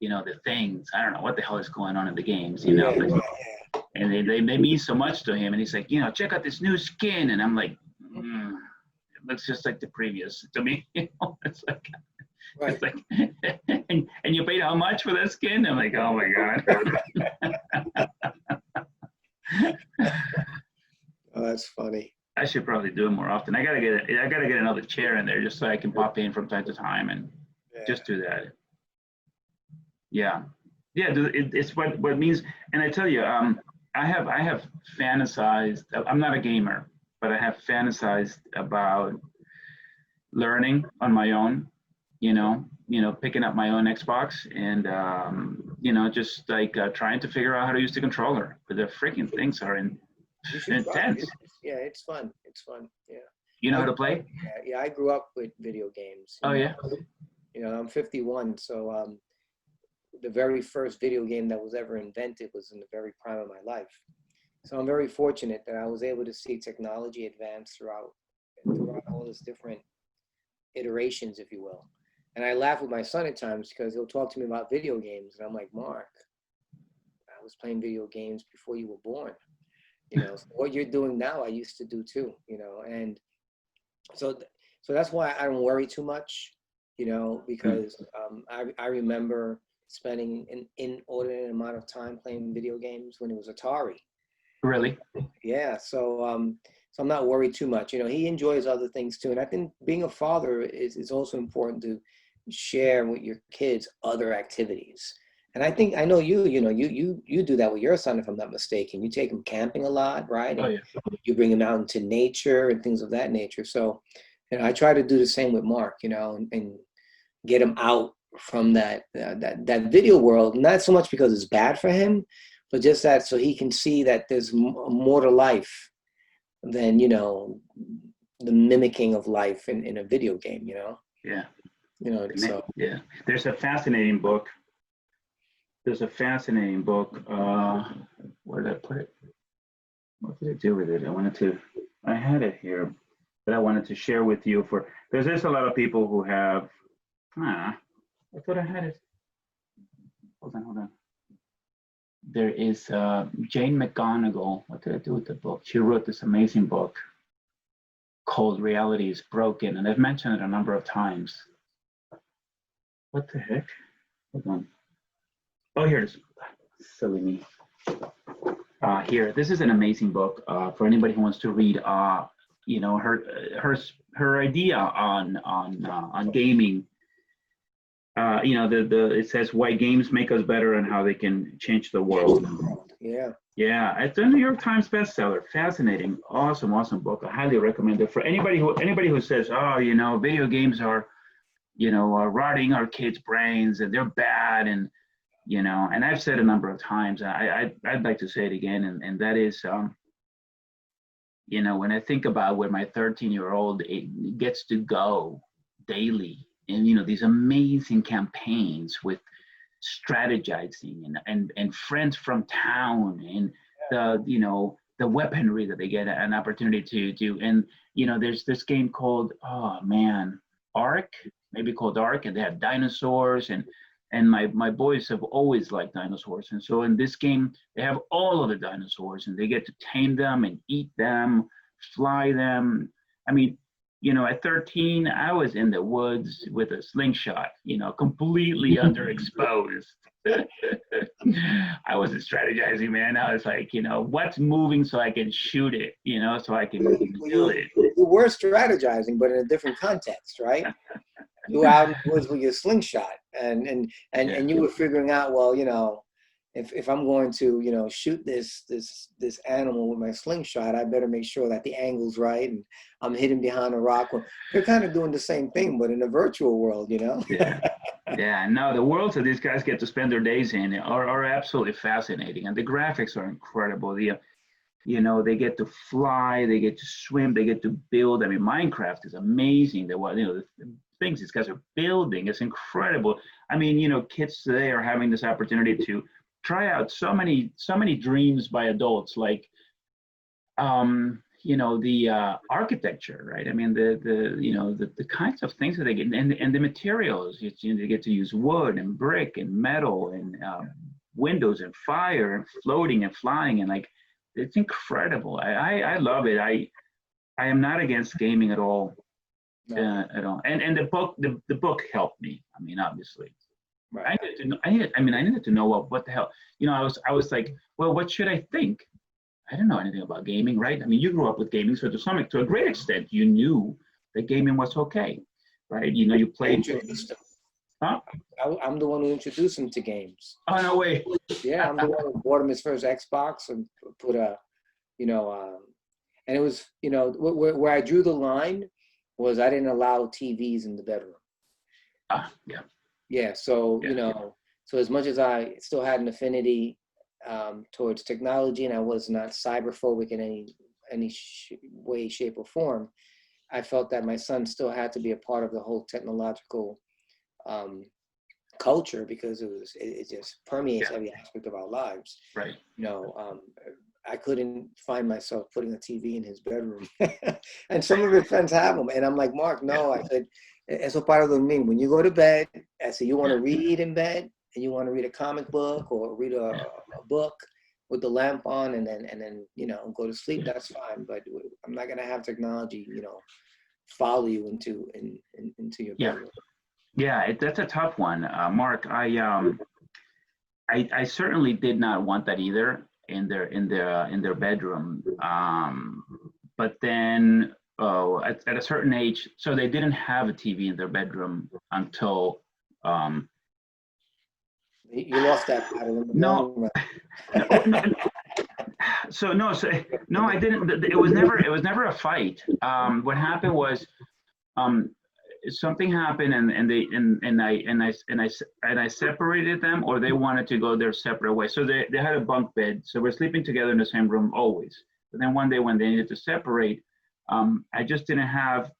Speaker 3: you know, the things. I don't know what the hell is going on in the games, you know.
Speaker 2: Yeah,
Speaker 3: But, and they mean so much to him, and he's like, you know, check out this new skin, and I'm like, it looks just like the previous to me. You know, it's like.
Speaker 2: right.
Speaker 3: It's like, and you paid how much for that skin? I'm like, oh my god.
Speaker 2: Oh, that's funny.
Speaker 3: I should probably do it more often. I gotta get another chair in there just so I can pop in from time to time and
Speaker 2: Yeah.
Speaker 3: just do that. Yeah, yeah. It's what means. And I tell you, I have fantasized. I'm not a gamer, but I have fantasized about learning on my own. You know, picking up my own Xbox and you know, just like trying to figure out how to use the controller. But the freaking things are
Speaker 2: You should try it.
Speaker 3: intense.
Speaker 2: Yeah, it's fun. It's fun. Yeah.
Speaker 3: You know how to play?
Speaker 2: Yeah, I grew up with video games.
Speaker 3: Oh yeah.
Speaker 2: You know, I'm 51, so the very first video game that was ever invented was in the very prime of my life. So I'm very fortunate that I was able to see technology advance throughout all these different iterations, if you will. And I laugh with my son at times because he'll talk to me about video games, and I'm like, Mark, I was playing video games before you were born. You know, so what you're doing now, I used to do too. You know, and so that's why I don't worry too much. You know, because I remember spending an inordinate amount of time playing video games when it was Atari.
Speaker 3: Really?
Speaker 2: Yeah, so I'm not worried too much. You know, he enjoys other things too, and I think being a father is also important to share with your kids other activities. And I know you know, you do that with your son, if I'm not mistaken. You take him camping a lot, right?
Speaker 3: Oh
Speaker 2: And
Speaker 3: yeah.
Speaker 2: you bring him out into nature and things of that nature. So, you know, I try to do the same with Mark, you know, and get him out from that video world. Not so much because it's bad for him, but just that so he can see that there's more to life than, you know, the mimicking of life in a video game, you know?
Speaker 3: Yeah.
Speaker 2: You know, so.
Speaker 3: Yeah. There's a fascinating book. Where did I put it? What did I do with it? I had it here, but I wanted to share with you because there's a lot of people who have, I thought I had it. Hold on. there is Jane McGonigal. What did I do with the book? She wrote this amazing book called Reality is Broken, and I've mentioned it a number of times. What the heck? Hold on. Oh, here it is. Silly me. Here, this is an amazing book for anybody who wants to read. You know, her idea on gaming. You know, it says why games make us better and how they can change the world.
Speaker 2: Yeah.
Speaker 3: Yeah, it's a New York Times bestseller. Fascinating, awesome book. I highly recommend it for anybody who says, oh, you know, video games are, you know, are rotting our kids' brains and they're bad, and you know, and I've said a number of times, I'd like to say it again, and that is, you know, when I think about where my 13-year-old gets to go daily, and you know, these amazing campaigns with strategizing and friends from town, and the, you know, the weaponry that they get an opportunity to do. And you know, there's this game called, oh man, Ark, maybe called Ark, and they have dinosaurs, and my boys have always liked dinosaurs, and so in this game they have all of the dinosaurs, and they get to tame them and eat them, fly them. I mean, you know, at 13, I was in the woods with a slingshot, you know, completely underexposed. I wasn't strategizing, man. I was like, you know, what's moving so I can shoot it, you know, so I can kill it.
Speaker 2: You were strategizing, but in a different context, right? You were out in the woods with your slingshot, and you were figuring out, well, you know, if I'm going to, you know, shoot this animal with my slingshot, I better make sure that the angle's right and I'm hidden behind a rock. Well, you're kind of doing the same thing, but in a virtual world, you know?
Speaker 3: Yeah, no, the worlds that these guys get to spend their days in are absolutely fascinating, and the graphics are incredible. You know, they get to fly, they get to swim, they get to build. I mean, Minecraft is amazing. You know, the things these guys are building, it's incredible. I mean, you know, kids today are having this opportunity to try out so many dreams by adults, like you know, the architecture, right? I mean, the you know, the kinds of things that they get, and the materials. You know, they get to use wood and brick and metal and windows and fire and floating and flying, and like, it's incredible. I love it. I am not against gaming at all. No. At all. And the book helped me. I mean, obviously. Right. I needed to know what the hell, you know, I was like, well, what should I think? I didn't know anything about gaming, right? I mean, you grew up with gaming, so to a great extent, you knew that gaming was okay, right? You know, you played. Huh?
Speaker 2: I'm the one who introduced him to games.
Speaker 3: Oh, no way.
Speaker 2: Yeah, I'm the one who bought him his first Xbox and put a, you know, and it was, you know, where I drew the line was I didn't allow TVs in the bedroom.
Speaker 3: Yeah.
Speaker 2: Yeah, so, you know, so as much as I still had an affinity towards technology, and I was not cyberphobic in any way, shape, or form, I felt that my son still had to be a part of the whole technological culture, because it just permeates every aspect of our lives.
Speaker 3: Right.
Speaker 2: You know, I couldn't find myself putting a TV in his bedroom, and some of his friends have them, and I'm like, Mark, no. I said, it's a part of the me. When you go to bed, I said, you want to read in bed, and you want to read a comic book or read a book with the lamp on, and then you know, go to sleep. That's fine, but I'm not gonna have technology, you know, follow you into your bedroom.
Speaker 3: Yeah, that's a tough one, Mark. I certainly did not want that either in their bedroom. But then at a certain age, so they didn't have a TV in their bedroom until.
Speaker 2: You lost that battle.
Speaker 3: No. So no, I didn't. It was never a fight. What happened was, something happened, and I separated them, or they wanted to go their separate ways. So they had a bunk bed, so we're sleeping together in the same room always. But then one day when they needed to separate, I just didn't have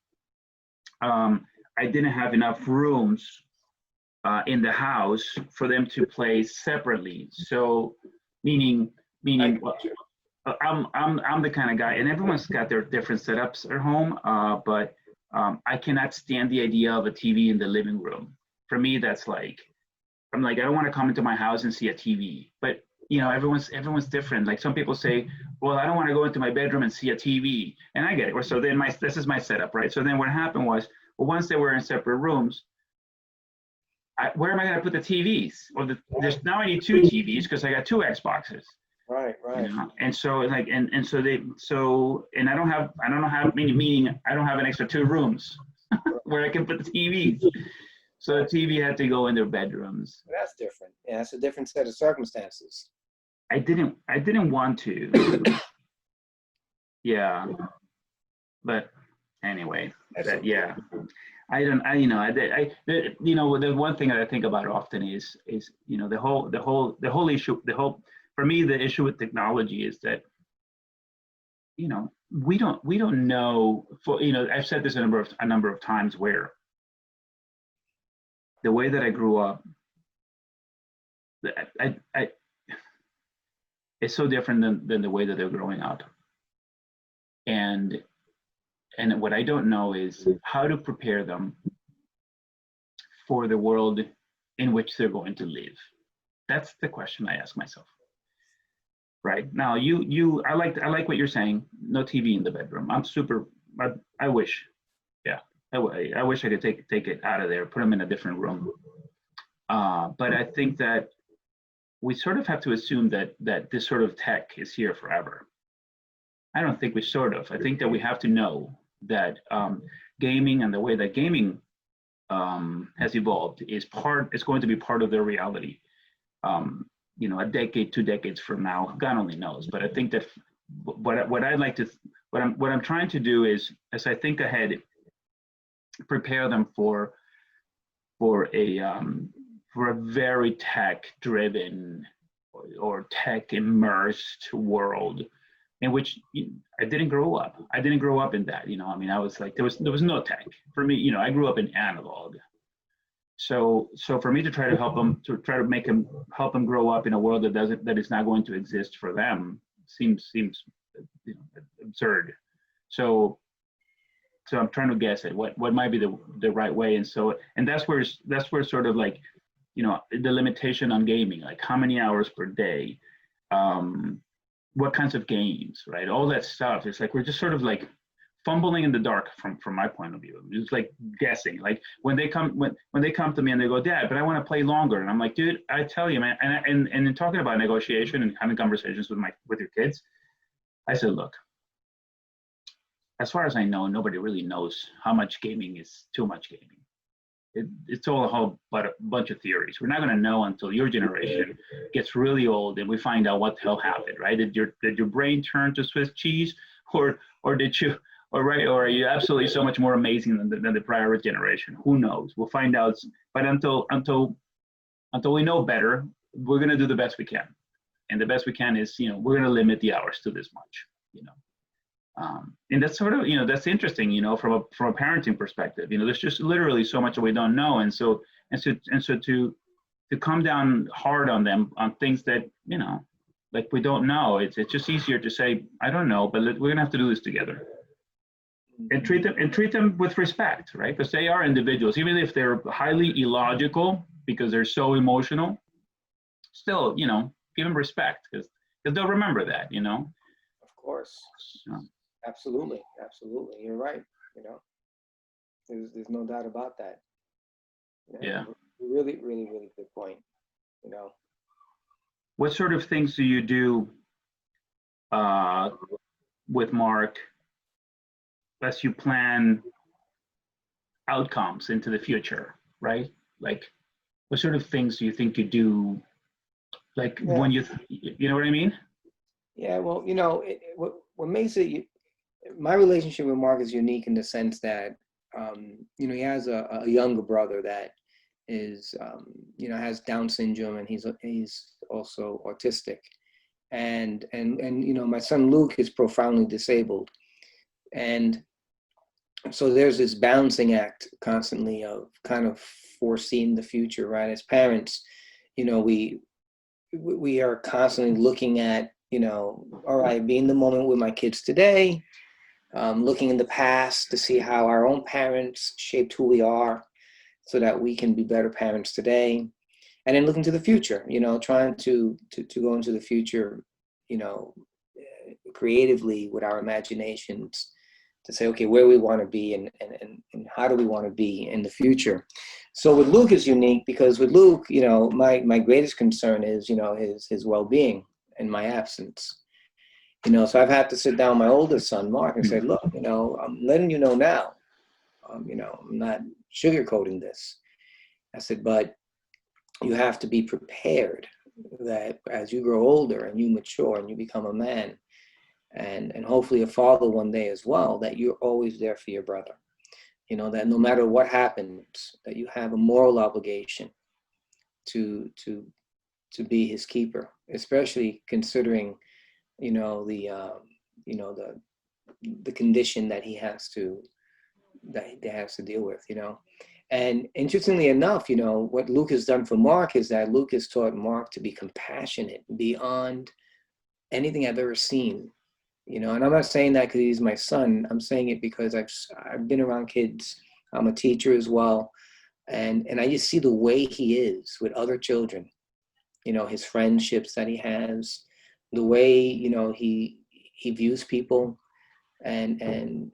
Speaker 3: enough rooms in the house for them to play separately. So meaning I'm the kind of guy, and everyone's got their different setups at home, but I cannot stand the idea of a TV in the living room. For me, that's like, I'm like, I don't want to come into my house and see a TV. But everyone's different. Like some people say, well, I don't want to go into my bedroom and see a TV, and I get it. So then this is my setup, right? So then what happened was, well, once they were in separate rooms, where am I going to put the TVs? Well, there's now I need two TVs because I got two Xboxes.
Speaker 2: Right.
Speaker 3: And so like and so and I don't have meaning I don't have an extra two rooms where I can put the TVs. So the TV had to go in their bedrooms.
Speaker 2: That's different. Yeah, that's a different set of circumstances.
Speaker 3: I didn't want to. Yeah. But anyway, yeah. The one thing that I think about often is the whole issue, for me, the issue with technology is that, we don't know, I've said this a number of times, where the way that I grew up, it's so different than the way that they're growing up. And what I don't know is how to prepare them for the world in which they're going to live. That's the question I ask myself. Right now, I like what you're saying. No TV in the bedroom. I wish, yeah, I wish I could take it out of there, put them in a different room. But I think that we sort of have to assume that this sort of tech is here forever. I don't think I think that we have to know that gaming and the way that gaming has evolved is going to be part of their reality. A decade, 2 decades from now, God only knows. But I think that what I'm trying to do is, as I think ahead, prepare them for a very tech-driven or tech-immersed world, in which I didn't grow up. I didn't grow up in that. I was like, there was no tech for me. I grew up in analog. So for me to try to help them, help them grow up in a world that is not going to exist for them seems absurd. So I'm trying to guess at what might be the right way. And that's where sort of like, the limitation on gaming, like how many hours per day, what kinds of games, right? All that stuff. It's like we're just sort of like fumbling in the dark from my point of view. It's like guessing. Like when they come to me and they go, Dad, but I want to play longer, and I'm like, dude, I tell you, man. And in talking about negotiation and having conversations with your kids, I said, look, as far as I know, nobody really knows how much gaming is too much gaming. It's all a whole bunch of theories. We're not going to know until your generation gets really old and we find out what the hell happened, right? Did your brain turn to Swiss cheese, or are you absolutely so much more amazing than the prior generation? Who knows? We'll find out. But until we know better, we're going to do the best we can, and the best we can is we're going to limit the hours to this much. And that's sort of that's interesting from a parenting perspective. There's just literally so much that we don't know, and so to come down hard on them on things that like we don't know, it's just easier to say I don't know, but we're gonna have to do this together, and treat them with respect, right? Because they are individuals, even if they're highly illogical because they're so emotional. Still, give them respect because they'll remember that.
Speaker 2: Of course.
Speaker 3: So.
Speaker 2: Absolutely. You're right. There's no doubt about that.
Speaker 3: Yeah.
Speaker 2: Really, really, really good point.
Speaker 3: What sort of things do you do with Mark as you plan outcomes into the future, right? Like, what sort of things do you think you do? Like when you know what I mean?
Speaker 2: Yeah. Well, what makes it. My relationship with Mark is unique in the sense that, he has a younger brother that is, has Down syndrome, and he's also autistic, and my son Luke is profoundly disabled, and so there's this balancing act constantly of kind of foreseeing the future, right? As parents, we are constantly looking at, all right, be in the moment with my kids today. Looking in the past to see how our own parents shaped who we are so that we can be better parents today. and then looking to the future, trying to go into the future, creatively with our imaginations to say, okay, where we want to be and how do we want to be in the future. So with Luke is unique because with Luke, my greatest concern is, his well-being in my absence. So I've had to sit down with my oldest son, Mark, and say, look, I'm letting you know now, I'm not sugarcoating this. I said, but you have to be prepared that as you grow older and you mature and you become a man and hopefully a father one day as well, that you're always there for your brother. That no matter what happens, that you have a moral obligation to be his keeper, especially considering, the condition that he has to deal with, And interestingly enough, what Luke has done for Mark is that Luke has taught Mark to be compassionate beyond anything I've ever seen. And I'm not saying that because he's my son. I'm saying it because I've been around kids. I'm a teacher as well. And I just see the way he is with other children, his friendships that he has, the way, he views people and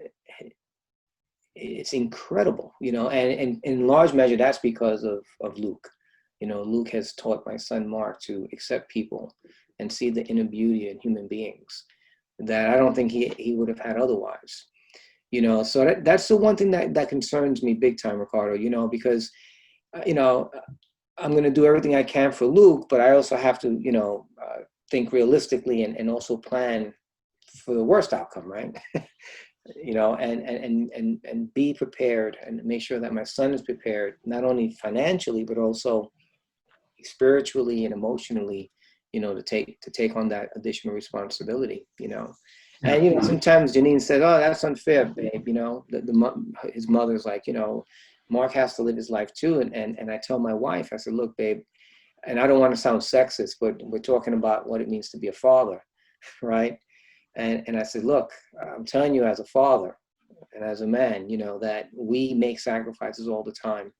Speaker 2: it's incredible, and in large measure, that's because of Luke. Luke has taught my son, Mark, to accept people and see the inner beauty in human beings that I don't think he would have had otherwise. So that's the one thing that concerns me big time, Ricardo, because, I'm going to do everything I can for Luke, but I also have to, think realistically and also plan for the worst outcome, right? And be prepared and make sure that my son is prepared, not only financially, but also spiritually and emotionally, to take on that additional responsibility, And, sometimes Janine said, oh, that's unfair, babe. His mother's like, Mark has to live his life too. And I tell my wife, I said, look, babe, and I don't want to sound sexist, but we're talking about what it means to be a father, right? And I said, look, I'm telling you as a father and as a man, that we make sacrifices all the time.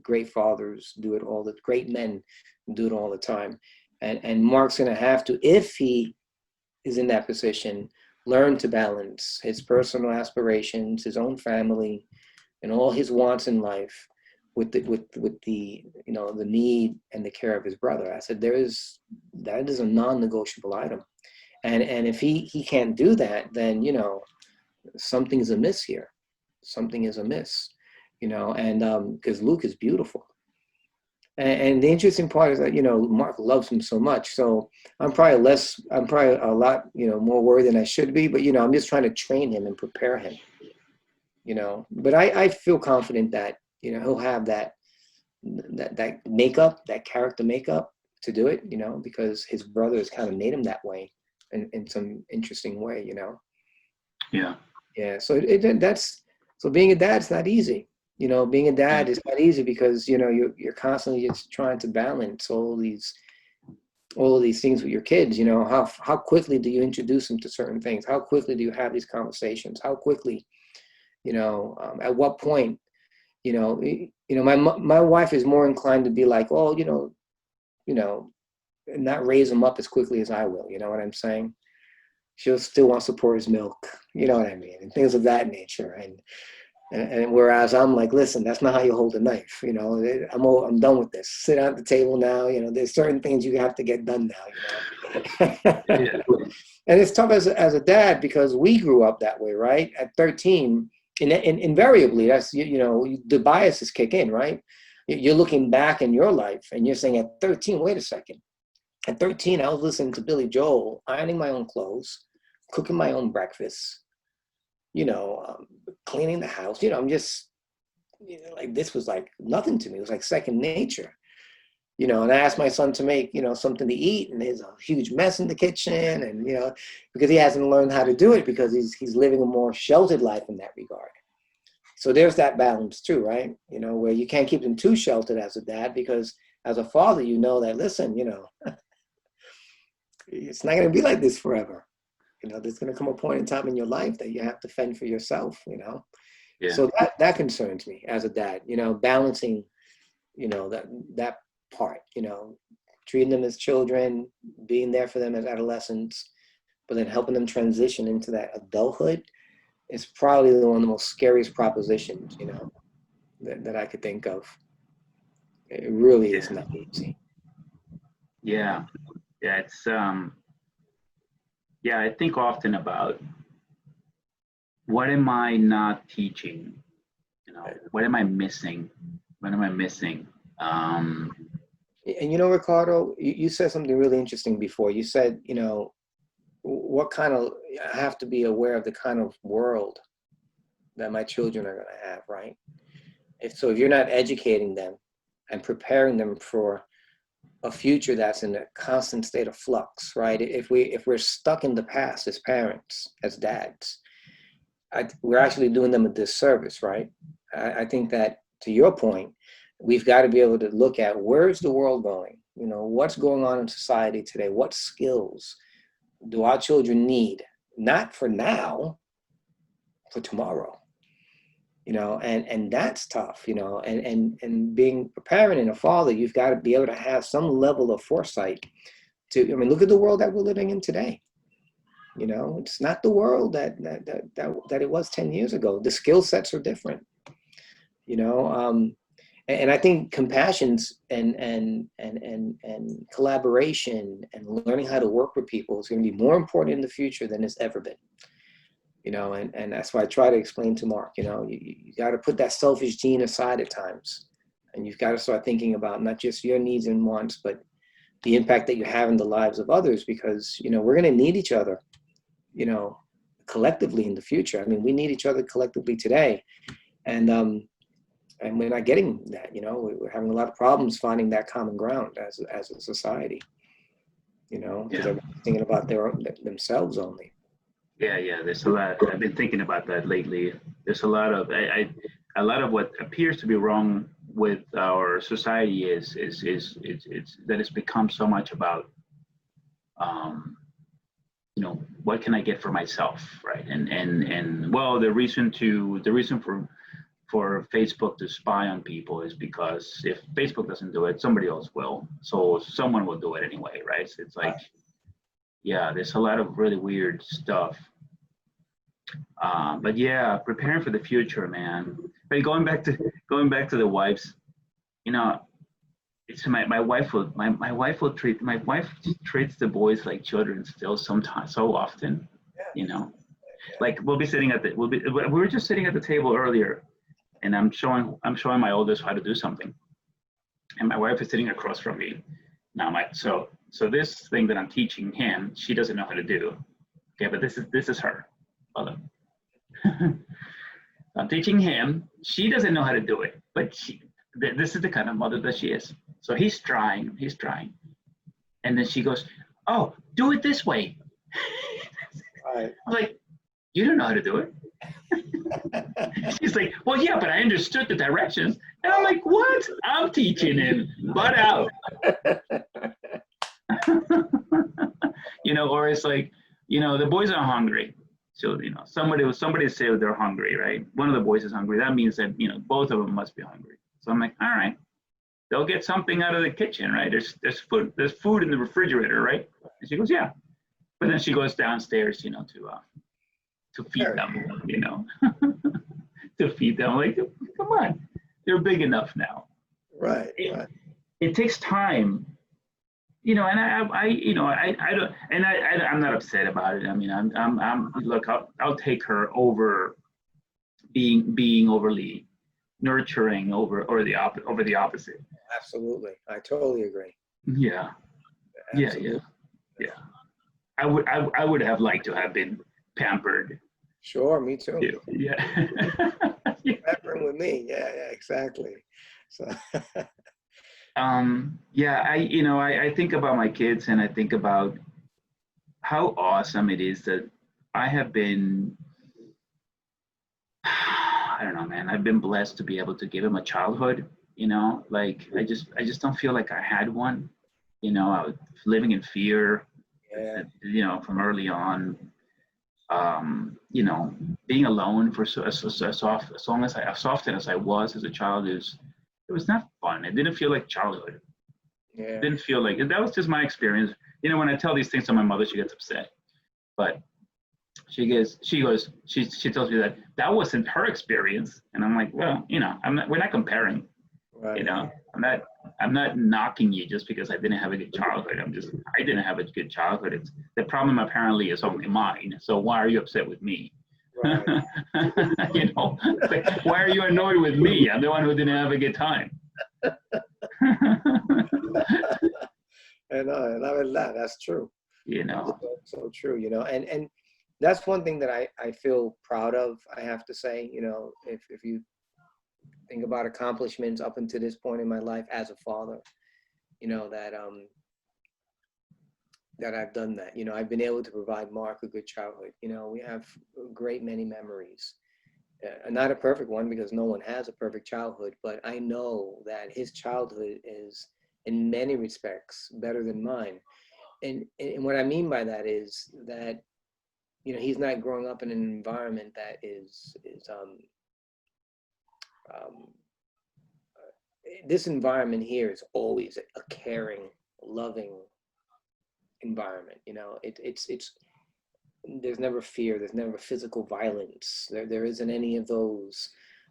Speaker 2: Great fathers do it great men do it all the time. And Mark's going to have to, if he is in that position, learn to balance his personal aspirations, his own family, and all his wants in life with the the need and the care of his brother. I said, that is a non-negotiable item. And if he can't do that, then, something's amiss here. Something is amiss, and because Luke is beautiful. And the interesting part is that, Mark loves him so much. So I'm probably a lot, more worried than I should be, but, I'm just trying to train him and prepare him, But I feel confident that, he'll have that makeup, that character makeup to do it, because his brother has kind of made him that way in some interesting way,
Speaker 3: Yeah.
Speaker 2: Yeah. So so being a dad's not easy. Being a dad is not easy because, you're constantly just trying to balance all of these things with your kids. How quickly do you introduce them to certain things? How quickly do you have these conversations? How quickly, at what point, my wife is more inclined to be like, oh, not raise him up as quickly as I will. You know what I'm saying? She'll still want to pour his milk. You know what I mean? And things of that nature. And whereas I'm like, listen, that's not how you hold a knife. I'm done with this. Sit at the table now. There's certain things you have to get done now.
Speaker 3: Yeah.
Speaker 2: And it's tough as a dad because we grew up that way, right? At 13, and invariably, that's the biases kick in, right? You're looking back in your life and you're saying, at 13, wait a second. At 13, I was listening to Billy Joel, ironing my own clothes, cooking my own breakfast, cleaning the house. I'm just, like, this was like nothing to me. It was like second nature, and I asked my son to make, something to eat, and there's a huge mess in the kitchen, and, because he hasn't learned how to do it because he's living a more sheltered life in that regard. So there's that balance too, right? Where you can't keep him too sheltered as a dad because as a father, that, listen, it's not going to be like this forever. There's going to come a point in time in your life that you have to fend for yourself,
Speaker 3: Yeah.
Speaker 2: So that concerns me as a dad, balancing, that part, treating them as children, being there for them as adolescents, but then helping them transition into that adulthood is probably one of the most scariest propositions, that I could think of. It really is not easy.
Speaker 3: Yeah. Yeah. It's, yeah, I think often about what am I not teaching? What am I missing? What am I missing?
Speaker 2: And Ricardo, you said something really interesting before. You said, what kind of, I have to be aware of the kind of world that my children are going to have, right? If you're not educating them and preparing them for a future that's in a constant state of flux, right? If we're stuck in the past as parents, as dads, we're actually doing them a disservice, right? I think that, to your point, we've got to be able to look at where's the world going? What's going on in society today? What skills do our children need? Not for now, for tomorrow. And that's tough, and being a parent and a father, you've got to be able to have some level of foresight look at the world that we're living in today. It's not the world that it was 10 years ago. The skill sets are different, and I think compassions and collaboration and learning how to work with people is going to be more important in the future than it's ever been. And that's why I try to explain to Mark, you got to put that selfish gene aside at times, and you've got to start thinking about not just your needs and wants, but the impact that you have in the lives of others, because, we're going to need each other, collectively in the future. We need each other collectively today. And we're not getting that, we're having a lot of problems finding that common ground as a society, because everyone's thinking about themselves only.
Speaker 3: Yeah, there's a lot. I've been thinking about that lately. There's a lot of a lot of what appears to be wrong with our society is that it's become so much about what can I get for myself, right? And well, the reason for Facebook to spy on people is because if Facebook doesn't do it, somebody else will. So someone will do it anyway, right? So it's like, yeah, there's a lot of really weird stuff. But yeah, preparing for the future, man. But going back to the wives, it's my wife treats the boys like children still sometimes, so often, like we were just sitting at the table earlier, and I'm showing my oldest how to do something, and my wife is sitting across from me. Now so this thing that I'm teaching him, she doesn't know how to do. Okay, but this is her. Hold on. I'm teaching him. She doesn't know how to do it, but this is the kind of mother that she is. So he's trying, and then she goes, "Oh, do it this way."
Speaker 2: Right.
Speaker 3: I'm like, "You don't know how to do it." She's like, "Well, yeah, but I understood the directions." And I'm like, "What? I'm teaching him, butt out." Or it's like, the boys are hungry. So, somebody say they're hungry, right? One of the boys is hungry. That means that, both of them must be hungry. So I'm like, all right, they'll get something out of the kitchen, right? There's food in the refrigerator, right? And she goes, yeah. But then she goes downstairs, to feed them, to feed them. Like, come on, they're big enough now.
Speaker 2: Right.
Speaker 3: It takes time. And I don't, and I'm not upset about it. Look, I'll take her over being overly nurturing over the opposite.
Speaker 2: Absolutely, I totally agree.
Speaker 3: Yeah.
Speaker 2: Absolutely.
Speaker 3: Yeah. I would have liked to have been pampered.
Speaker 2: Sure, me too.
Speaker 3: Yeah.
Speaker 2: Pampering with me. Yeah, exactly. So.
Speaker 3: I think about my kids, and I think about how awesome it is that I have been, I don't know, man, I've been blessed to be able to give him a childhood, like I just don't feel like I had one. I was living in fear, from early on, being alone for as often as I was as a child it was not fun. It didn't feel like childhood.
Speaker 2: Yeah.
Speaker 3: Didn't feel like that was just my experience. You know, when I tell these things to my mother, she gets upset. But she tells me that wasn't her experience. And I'm like, well, you know, we're not comparing,
Speaker 2: Right.
Speaker 3: you know, I'm not knocking you just because I didn't have a good childhood. I didn't have a good childhood. It's the problem apparently is only mine. So why are you upset with me?
Speaker 2: Right.
Speaker 3: You know, why are you annoyed with me? I'm the one who didn't have a good time.
Speaker 2: And I mean, that's true.
Speaker 3: You know,
Speaker 2: So true, you know, and that's one thing that I feel proud of, I have to say, you know, if you think about accomplishments up until this point in my life as a father, you know, that I've done that. You know, I've been able to provide Mark a good childhood. You know, we have a great many memories. Not a perfect one because no one has a perfect childhood, but I know that his childhood is in many respects better than mine. And what I mean by that is that, you know, he's not growing up in an environment that is um, this environment here is always a caring, loving environment. You know, it's there's never fear, there's never physical violence. There isn't any of those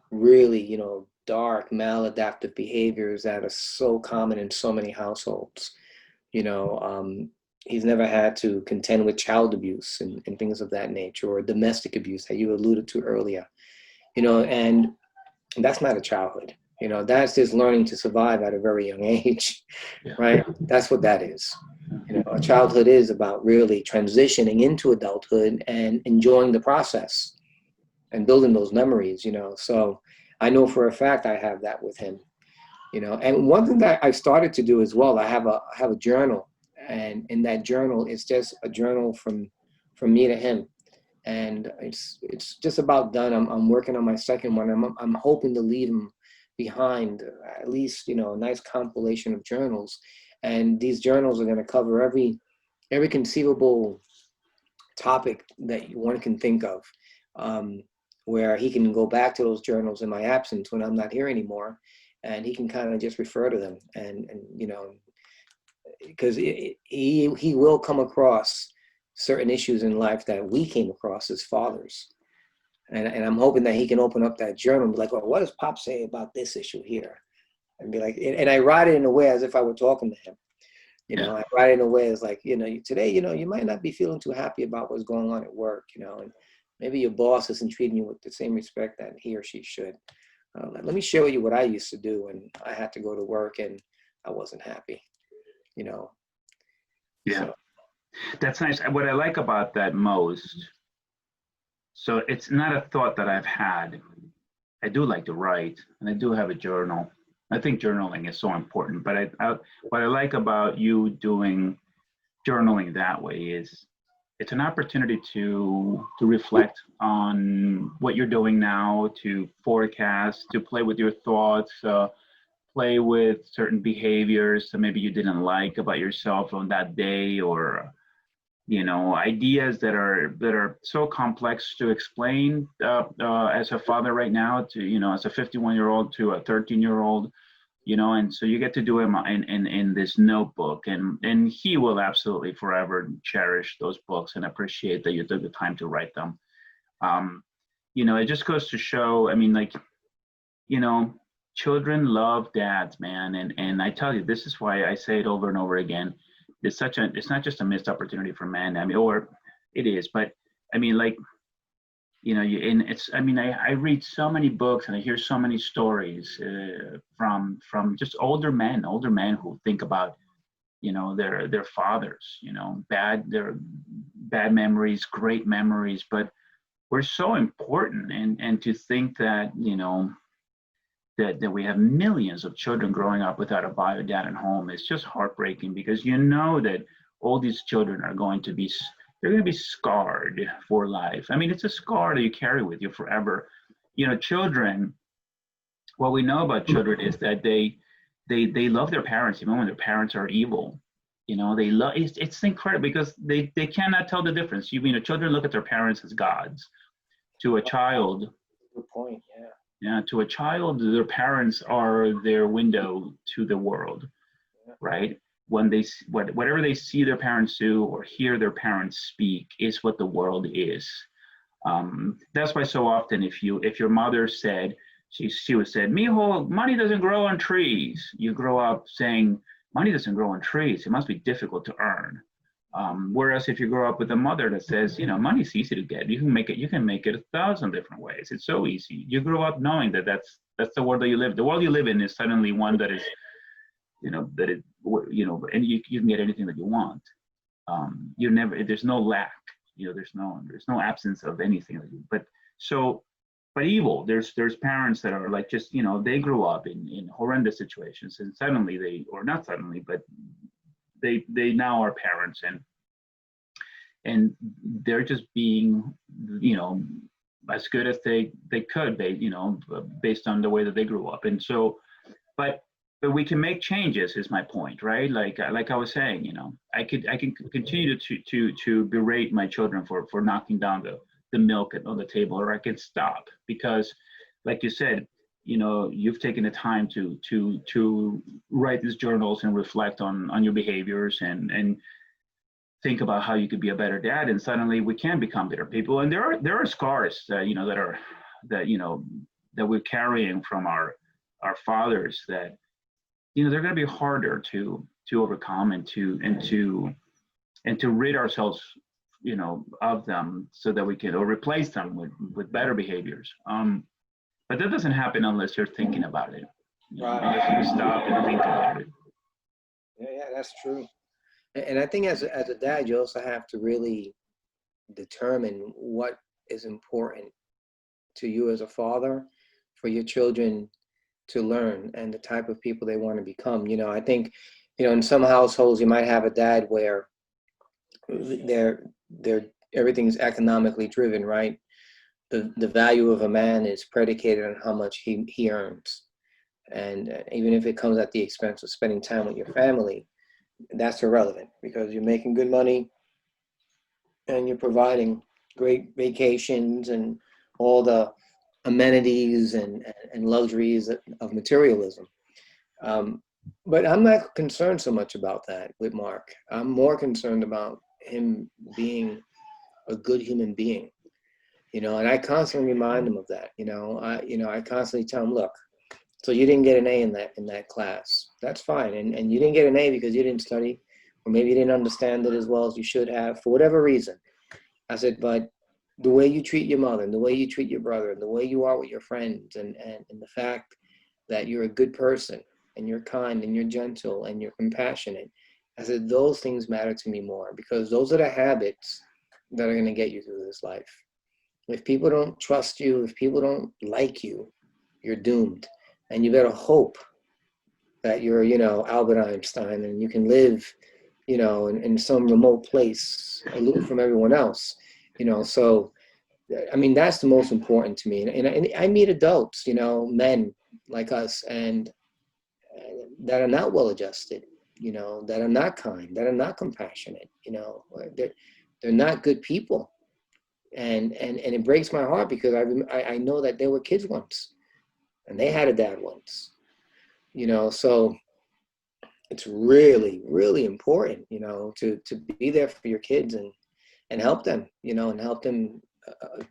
Speaker 2: really, you know, dark, maladaptive behaviors that are so common in so many households. You know, he's never had to contend with child abuse and things of that nature, or domestic abuse that you alluded to earlier. You know, and that's not a childhood. You know, that's just learning to survive at a very young age,
Speaker 3: yeah.
Speaker 2: right? That's what that is. You know, a childhood is about really transitioning into adulthood and enjoying the process and building those memories, you know. So I know for a fact I have that with him, you know. And one thing that I've started to do as well, I have a journal, and in that journal, it's just a journal from me to him. And it's just about done. I'm working on my second one. I'm hoping to leave him behind at least, you know, a nice compilation of journals. And these journals are going to cover every conceivable topic that one can think of, where he can go back to those journals in my absence when I'm not here anymore, and he can kind of just refer to them. And you know, because he will come across certain issues in life that we came across as fathers. And I'm hoping that he can open up that journal and be like, well, what does Pop say about this issue here? And be like, and I write it in a way as if I were talking to him. You know, I write it in a way as like, you know, today, you know, you might not be feeling too happy about what's going on at work, you know, and maybe your boss isn't treating you with the same respect that he or she should. Let me show you what I used to do when I had to go to work and I wasn't happy, you know.
Speaker 3: Yeah.
Speaker 2: So.
Speaker 3: That's nice. What I like about that most, so it's not a thought that I've had. I do like to write, and I do have a journal. I think journaling is so important. But what I like about you doing journaling that way is it's an opportunity to reflect on what you're doing now, to forecast, to play with your thoughts, play with certain behaviors that maybe you didn't like about yourself on that day, or you know, ideas that are so complex to explain as a father right now, to, you know, as a 51-year-old to a 13-year-old, you know. And so you get to do it in this notebook, and he will absolutely forever cherish those books and appreciate that you took the time to write them. You know, it just goes to show, I mean, like, you know, children love dads, man. And I tell you, this is why I say it over and over again. It's not just a missed opportunity for men. I mean, or it is, but I mean, like, you know, I mean, I read so many books and I hear so many stories from just older men who think about, you know, their fathers, you know, their bad memories, great memories, but we're so important. And to think that, you know, that we have millions of children growing up without a bio dad at home is just heartbreaking, because you know that all these children are going to be scarred for life. I mean, it's a scar that you carry with you forever. You know, children, what we know about children is that they love their parents even when their parents are evil. You know, they love, it's incredible because they cannot tell the difference. You know, children look at their parents as gods. To a child,
Speaker 2: Good point. Yeah.
Speaker 3: yeah, to a child, their parents are their window to the world.
Speaker 2: Yeah.
Speaker 3: right? When whatever they see their parents do or hear their parents speak is what the world is. That's why so often if your mother said, she would say, "Mijo, money doesn't grow on trees." You grow up saying, "Money doesn't grow on trees. It must be difficult to earn." Whereas if you grow up with a mother that says, money's easy to get. You can make it. You can make it 1,000 different ways. It's so easy. You grow up knowing that that's the world that you live. The world you live in is suddenly one that is, and you can get anything that you want. You never. There's no lack. There's no absence of anything. But evil. There's parents that are like just they grew up in horrendous situations, and suddenly not suddenly, but they now are parents, and they're just being as good as they could, based on the way that they grew up. And so but we can make changes, is my point, right? Like I was saying, I can continue to berate my children for knocking down the milk on the table, or I can stop, because like you said, you've taken the time to write these journals and reflect on your behaviors and think about how you could be a better dad, and suddenly we can become better people. And there are scars that we're carrying from our fathers that they're going to be harder to overcome and to rid ourselves of them, so that we can replace them with better behaviors. But that doesn't happen unless you're thinking about it.
Speaker 2: Right.
Speaker 3: Unless you stop and think about it.
Speaker 2: Yeah, that's true. And I think as a dad, you also have to really determine what is important to you as a father, for your children to learn, and the type of people they want to become. I think, in some households you might have a dad where they're everything's economically driven, right? The value of a man is predicated on how much he earns. And even if it comes at the expense of spending time with your family, that's irrelevant, because you're making good money and you're providing great vacations and all the amenities and luxuries of materialism. But I'm not concerned so much about that with Mark. I'm more concerned about him being a good human being, and I constantly remind him of that. I constantly tell him, look, so you didn't get an A in that class. That's fine. And you didn't get an A because you didn't study, or maybe you didn't understand it as well as you should have, for whatever reason. I said, but the way you treat your mother, and the way you treat your brother, and the way you are with your friends, and the fact that you're a good person, and you're kind, and you're gentle, and you're compassionate, I said, those things matter to me more, because those are the habits that are going to get you through this life. If people don't trust you, if people don't like you, you're doomed. And you better hope that you're, Albert Einstein, and you can live, in some remote place, aloof from everyone else, So, I mean, that's the most important to me. And I meet adults, men like us, and that are not well-adjusted, that are not kind, that are not compassionate, they're not good people. And it breaks my heart, because I know that they were kids once, and they had a dad once, so it's really, really important, to be there for your kids and help them, and help them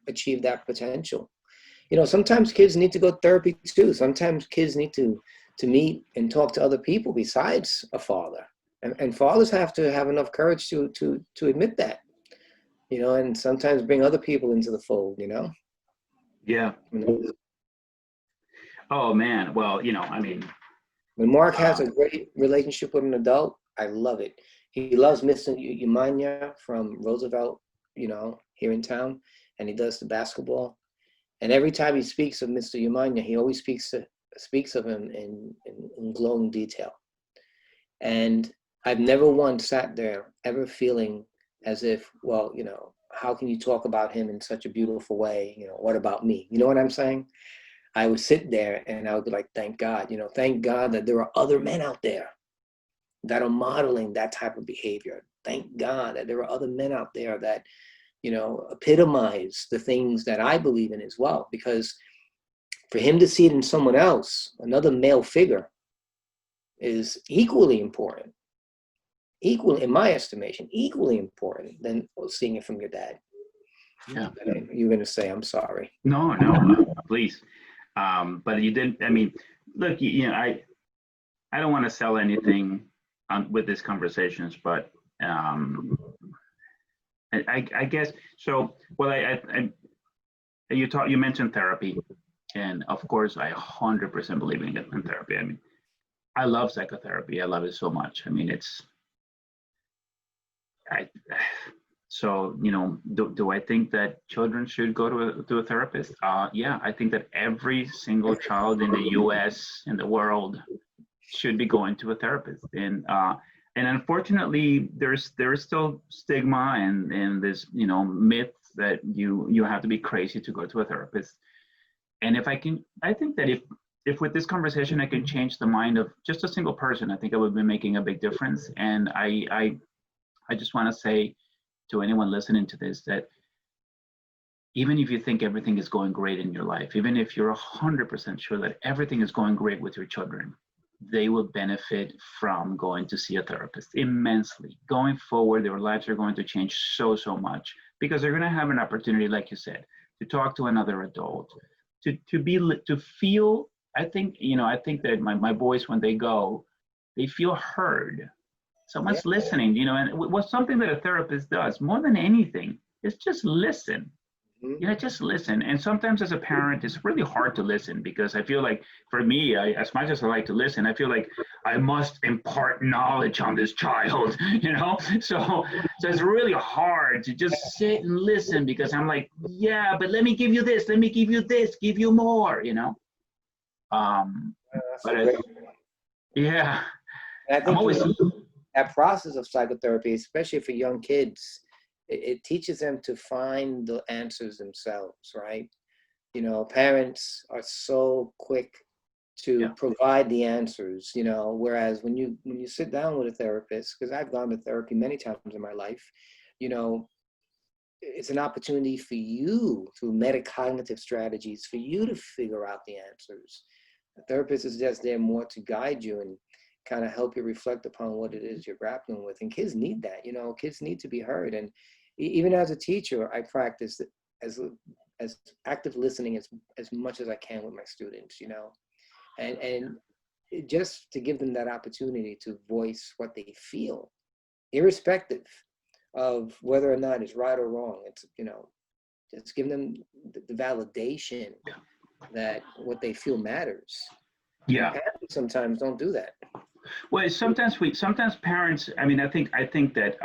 Speaker 2: achieve that potential. Sometimes kids need to go to therapy too. Sometimes kids need to meet and talk to other people besides a father. And fathers have to have enough courage to admit that, and sometimes bring other people into the fold,
Speaker 3: Yeah. Oh man. Well,
Speaker 2: when Mark has a great relationship with an adult, I love it. He loves Mr. Umanya from Roosevelt, here in town, and he does the basketball. And every time he speaks of Mr. Umanya, he always speaks of him in glowing detail. And I've never once sat there ever feeling as if, well, how can you talk about him in such a beautiful way? What about me? You know what I'm saying? I would sit there and I would be like, thank God, thank God that there are other men out there that are modeling that type of behavior. Thank God that there are other men out there that, epitomize the things that I believe in as well. Because for him to see it in someone else, another male figure, is equally important, equally, in my estimation, equally important than seeing it from your dad.
Speaker 3: Yeah.
Speaker 2: You're going to say, I'm sorry.
Speaker 3: No, please. But you didn't, I mean, look, I don't want to sell anything with these conversations, but I guess, so, well, you mentioned therapy, and of course, I 100% believe in therapy. I mean, I love psychotherapy. I love it so much. I mean, so, do I think that children should go to a therapist? Yeah, I think that every single child in the US, in the world, should be going to a therapist. And unfortunately, there is still stigma and this, myth that you have to be crazy to go to a therapist. And I think that if with this conversation I can change the mind of just a single person, I think I would be making a big difference. And I just want to say to anyone listening to this that even if you think everything is going great in your life, even if you're 100% sure that everything is going great with your children, they will benefit from going to see a therapist immensely. Going forward, their lives are going to change so much because they're going to have an opportunity, like you said, to talk to another adult, to feel. I think that my boys, when they go, they feel heard. Someone's listening, and what's something that a therapist does more than anything is just listen. Just listen. And sometimes as a parent, it's really hard to listen because I feel like for me, as much as I like to listen, I feel like I must impart knowledge on this child, So it's really hard to just sit and listen because I'm like, yeah, but let me give you this, give you more, But yeah,
Speaker 2: and I think that process of psychotherapy, especially for young kids, it teaches them to find the answers themselves, right? Parents are so quick to provide the answers, whereas when you sit down with a therapist, because I've gone to therapy many times in my life, it's an opportunity for you through metacognitive strategies for you to figure out the answers. A therapist is just there more to guide you and kind of help you reflect upon what it is you're grappling with. And kids need that, kids need to be heard. And even as a teacher, I practice as active listening as much as I can with my students, and just to give them that opportunity to voice what they feel, irrespective of whether or not it's right or wrong. It's, just give them the validation that what they feel matters.
Speaker 3: Yeah.
Speaker 2: Parents sometimes don't do that.
Speaker 3: Well, sometimes parents, I mean, I think that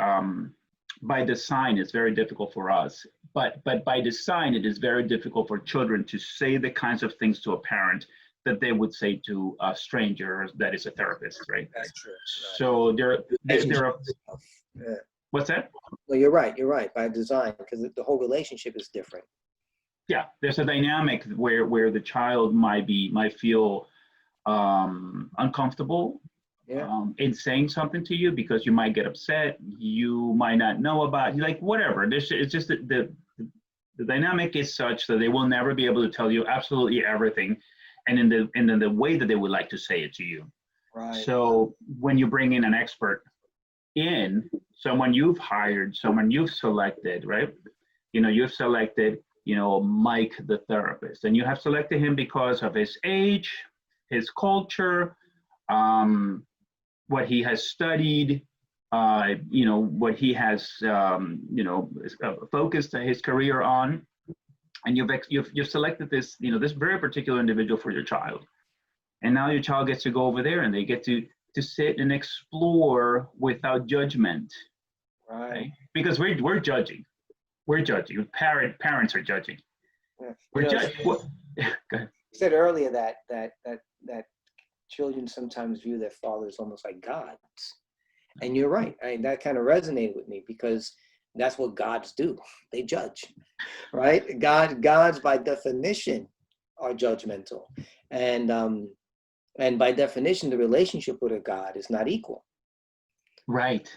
Speaker 3: by design it's very difficult for us, but by design it is very difficult for children to say the kinds of things to a parent that they would say to a stranger that is a therapist, right?
Speaker 2: That's true. Right.
Speaker 3: So there are.
Speaker 2: Yeah.
Speaker 3: What's that?
Speaker 2: Well, you're right, by design, because the whole relationship is different.
Speaker 3: Yeah, there's a dynamic where the child might feel uncomfortable in saying something to you because you might get upset, you might not know about, like whatever. It's just that the dynamic is such that they will never be able to tell you absolutely everything, and in the way that they would like to say it to you.
Speaker 2: Right.
Speaker 3: So when you bring in an expert, someone you've hired, someone you've selected, right? You've selected, Mike the therapist, and you have selected him because of his age, his culture, what he has studied, what he has, focused his career on, and you've selected this, this very particular individual for your child, and now your child gets to go over there and they get to sit and explore without judgment, right? Because we're judging. Parents are judging.
Speaker 2: Yeah.
Speaker 3: We're judging. Go ahead.
Speaker 2: You said earlier that children sometimes view their fathers almost like gods, and you're right. That kind of resonated with me because that's what gods do. They judge, right? Gods by definition are judgmental, and by definition, the relationship with a god is not equal.
Speaker 3: Right.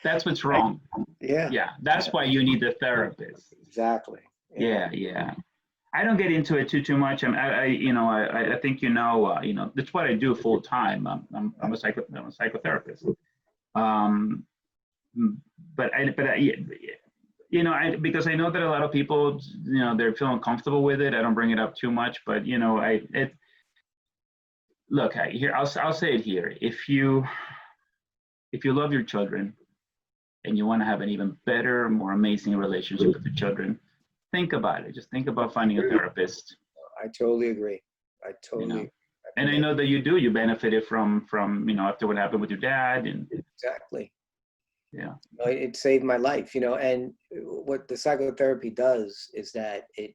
Speaker 3: That's what's wrong.
Speaker 2: Yeah.
Speaker 3: Yeah. That's why you need a therapist.
Speaker 2: Exactly.
Speaker 3: Yeah. I don't get into it too much. I think that's what I do full time. I'm a psychotherapist. Um, because I know that a lot of people, they're feeling comfortable with it. I don't bring it up too much, but look, I'll say it here. If you love your children and you want to have an even better, more amazing relationship with your children, think about it. Just think about finding a therapist.
Speaker 2: I totally agree. I
Speaker 3: You
Speaker 2: totally
Speaker 3: know,
Speaker 2: agree.
Speaker 3: and I know that you benefited from after what happened with your dad, and
Speaker 2: Exactly.
Speaker 3: yeah,
Speaker 2: It saved my life, and what the psychotherapy does is that it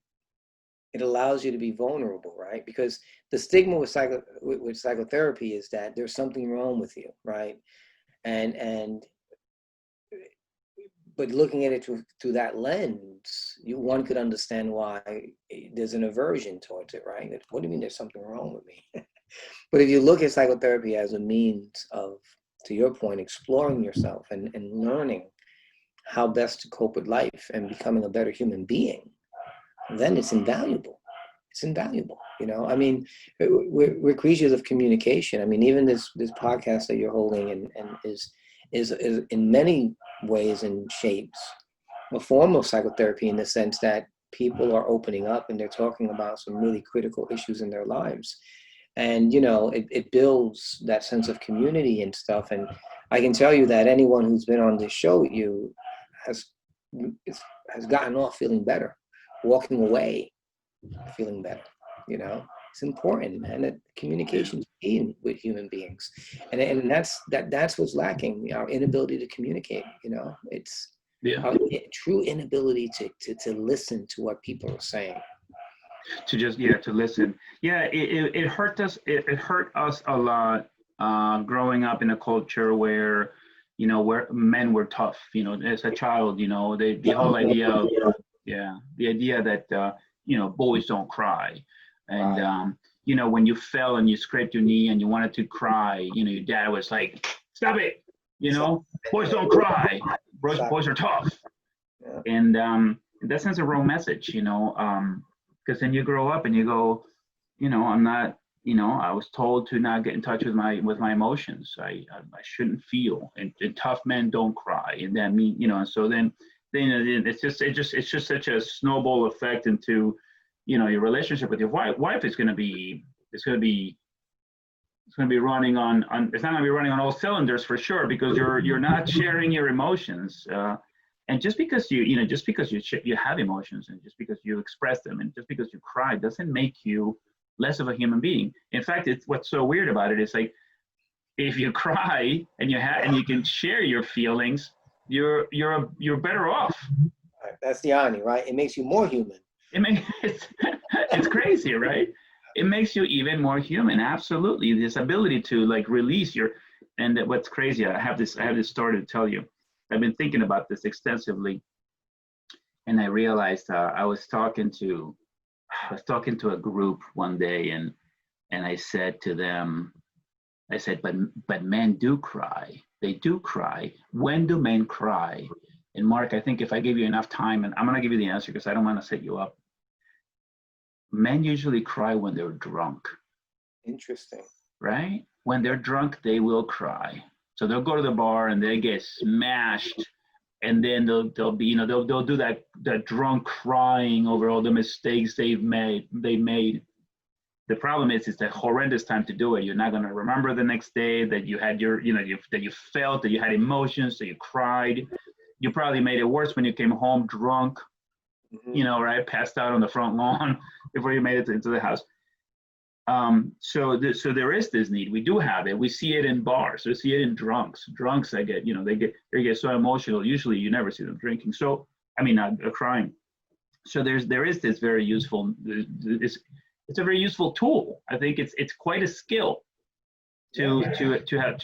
Speaker 2: allows you to be vulnerable, right? Because the stigma with psychotherapy is that there's something wrong with you, right? And but looking at it through that lens, one could understand why there's an aversion towards it, right? What do you mean there's something wrong with me? But if you look at psychotherapy as a means of, to your point, exploring yourself and learning how best to cope with life and becoming a better human being, then it's invaluable. It's invaluable. I mean, we're creatures of communication. I mean, even this podcast that you're holding and is in many ways and shapes a form of psychotherapy, in the sense that people are opening up and they're talking about some really critical issues in their lives. And it builds that sense of community and stuff. And I can tell you that anyone who's been on this show with you has has gotten off feeling better, walking away feeling better. It's important, man. That communication is key with human beings, and that's what's lacking, our inability to communicate. It's
Speaker 3: yeah.
Speaker 2: our true inability to listen to what people are saying.
Speaker 3: To listen. Yeah, it hurt us. It hurt us a lot growing up in a culture where where men were tough. As a child, the whole idea of the idea that boys don't cry, and
Speaker 2: Right.
Speaker 3: when you fell and you scraped your knee and you wanted to cry, your dad was like, "Stop it!" Boys don't cry. Boys are tough,
Speaker 2: Yeah.
Speaker 3: and that sends a wrong message. Because then you grow up and you go, I'm not. I was told to not get in touch with my emotions. I shouldn't feel, and tough men don't cry, and that mean and so then it's just such a snowball effect into your relationship with your wife is going to be running on it's not going to be running on all cylinders for sure, because you're not sharing your emotions, and just because you have emotions, and just because you express them, and just because you cry, doesn't make you less of a human being. In fact, it's what's so weird about it is, like, if you cry and you can share your feelings, you're better off.
Speaker 2: Right. That's the irony, right? It makes you more human.
Speaker 3: It's crazy, right? It makes you even more human. Absolutely, this ability to like release your. And what's crazy, I have this story to tell you. I've been thinking about this extensively, and I realized I was talking to a group one day, and I said to them, I said, but men do cry. They do cry. When do men cry? And Mark, I think if I give you enough time, and I'm going to give you the answer because I don't want to set you up. Men usually cry when they're drunk.
Speaker 2: Interesting.
Speaker 3: Right? When they're drunk, they will cry. So they'll go to the bar and they get smashed, and then they'll be they'll do that drunk crying over all the mistakes they've made. The problem is it's a horrendous time to do it. You're not going to remember the next day that you had that you felt, that you had emotions, that you cried. You probably made it worse when you came home drunk, right? Passed out on the front lawn before you made it into the house. So there is this need. We do have it. We see it in bars. We see it in drunks. Drunks, they get so emotional. Usually, you never see them drinking. So crying. So there is this very useful. It's a very useful tool. I think it's quite a skill to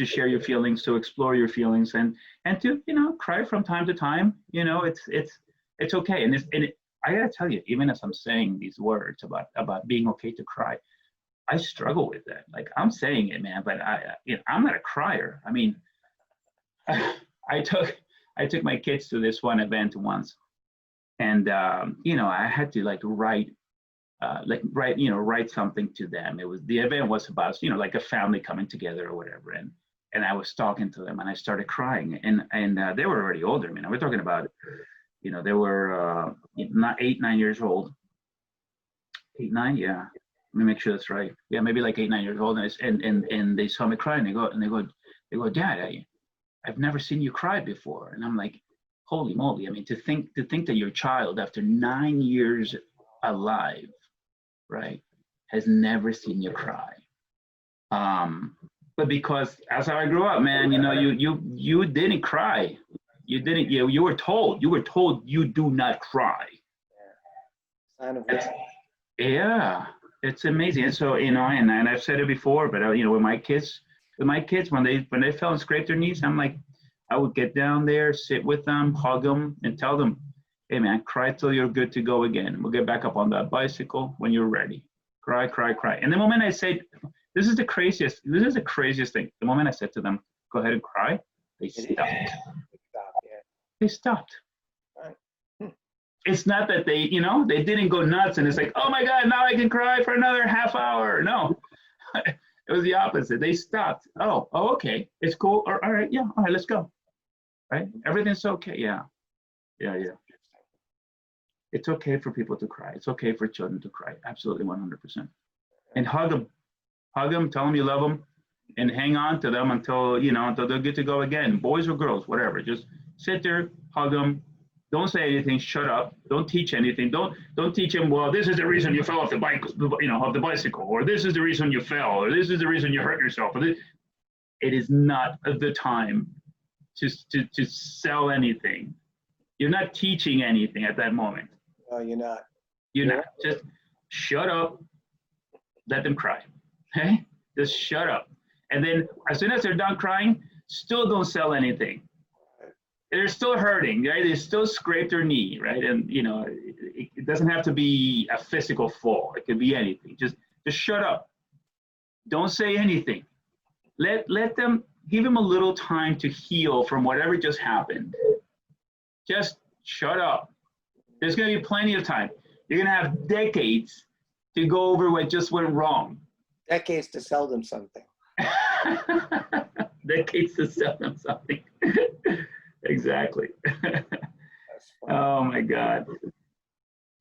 Speaker 3: share your feelings, to explore your feelings, and to cry from time to time. It's okay. And I gotta tell you, even as I'm saying these words about being okay to cry, I struggle with that. Like, I'm saying it, man, but I'm not a crier. I mean, I took my kids to this one event once, and I had to like write like write something to them. The event was about, like a family coming together or whatever. And I was talking to them and I started crying, and they were already older. I mean, we're talking about, they were not 8, 9 years old. 8, 9, yeah. Let me make sure that's right. Yeah, maybe like 8, 9 years old. And they saw me crying. They go, Dad, I've never seen you cry before. And I'm like, holy moly! I mean, to think that your child, after 9 years alive, right, has never seen you cry. But because as I grew up, man, you didn't cry. You didn't. You were told you do not cry.
Speaker 2: Sign of
Speaker 3: Yeah, it's amazing. And so, and I've said it before, but with my kids, when they fell and scraped their knees, I'm like, I would get down there, sit with them, hug them, and tell them, hey man, cry till you're good to go again. We'll get back up on that bicycle when you're ready. Cry, cry, cry. And the moment I say, this is the craziest thing. The moment I said to them, go ahead and cry, they stopped. They stopped. It's not that they didn't go nuts and it's like, oh my God, now I can cry for another half hour. No, it was the opposite. They stopped. Oh, okay. It's cool. All right. Yeah. All right. Let's go. Right. Everything's okay. Yeah. It's okay for people to cry. It's okay for children to cry. Absolutely. 100%. And hug them, tell them you love them, and hang on to them until they're good to go again. Boys or girls, whatever. Just sit there, hug them. Don't say anything. Shut up. Don't teach anything. Don't teach them. Well, this is the reason you fell off the bike, off the bicycle, or this is the reason you fell, or this is the reason you hurt yourself. It is not the time to sell anything. You're not teaching anything at that moment.
Speaker 2: No, you're not.
Speaker 3: You're not. Just shut up. Let them cry. Okay? Just shut up. And then as soon as they're done crying, still don't sell anything. They're still hurting, right? They still scrape their knee, right? And it doesn't have to be a physical fall. It could be anything. Just shut up. Don't say anything. Let them, give them a little time to heal from whatever just happened. Just shut up. There's going to be plenty of time. You're going to have decades to go over what just went wrong.
Speaker 2: Decades to sell them something.
Speaker 3: Decades to sell them something. Exactly. Oh my God.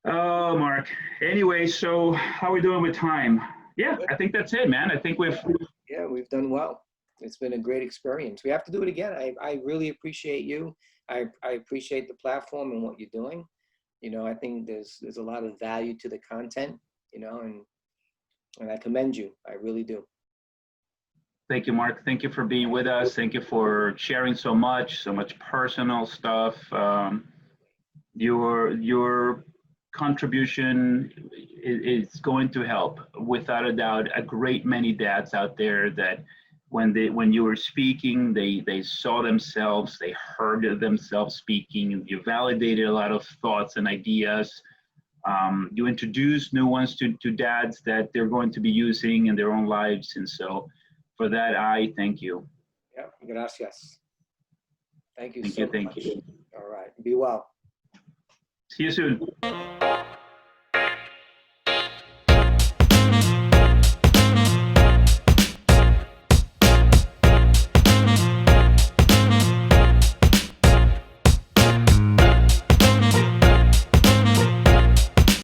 Speaker 3: Oh, Mark. Anyway, so how are we doing with time? Yeah, I think that's it, man. I think we've
Speaker 2: done well. It's been a great experience. We have to do it again. I really appreciate you. I appreciate the platform and what you're doing. I think there's a lot of value to the content, and I commend you. I really do.
Speaker 3: Thank you, Mark. Thank you for being with us. Thank you for sharing so much personal stuff. Your contribution is going to help, without a doubt, a great many dads out there that when you were speaking, they saw themselves, they heard themselves speaking. You validated a lot of thoughts and ideas. You introduced new ones to dads that they're going to be using in their own lives. And so for that, I thank you.
Speaker 2: Yeah, gracias. Thank you.
Speaker 3: Thank you.
Speaker 2: All right. Be well.
Speaker 3: See you soon.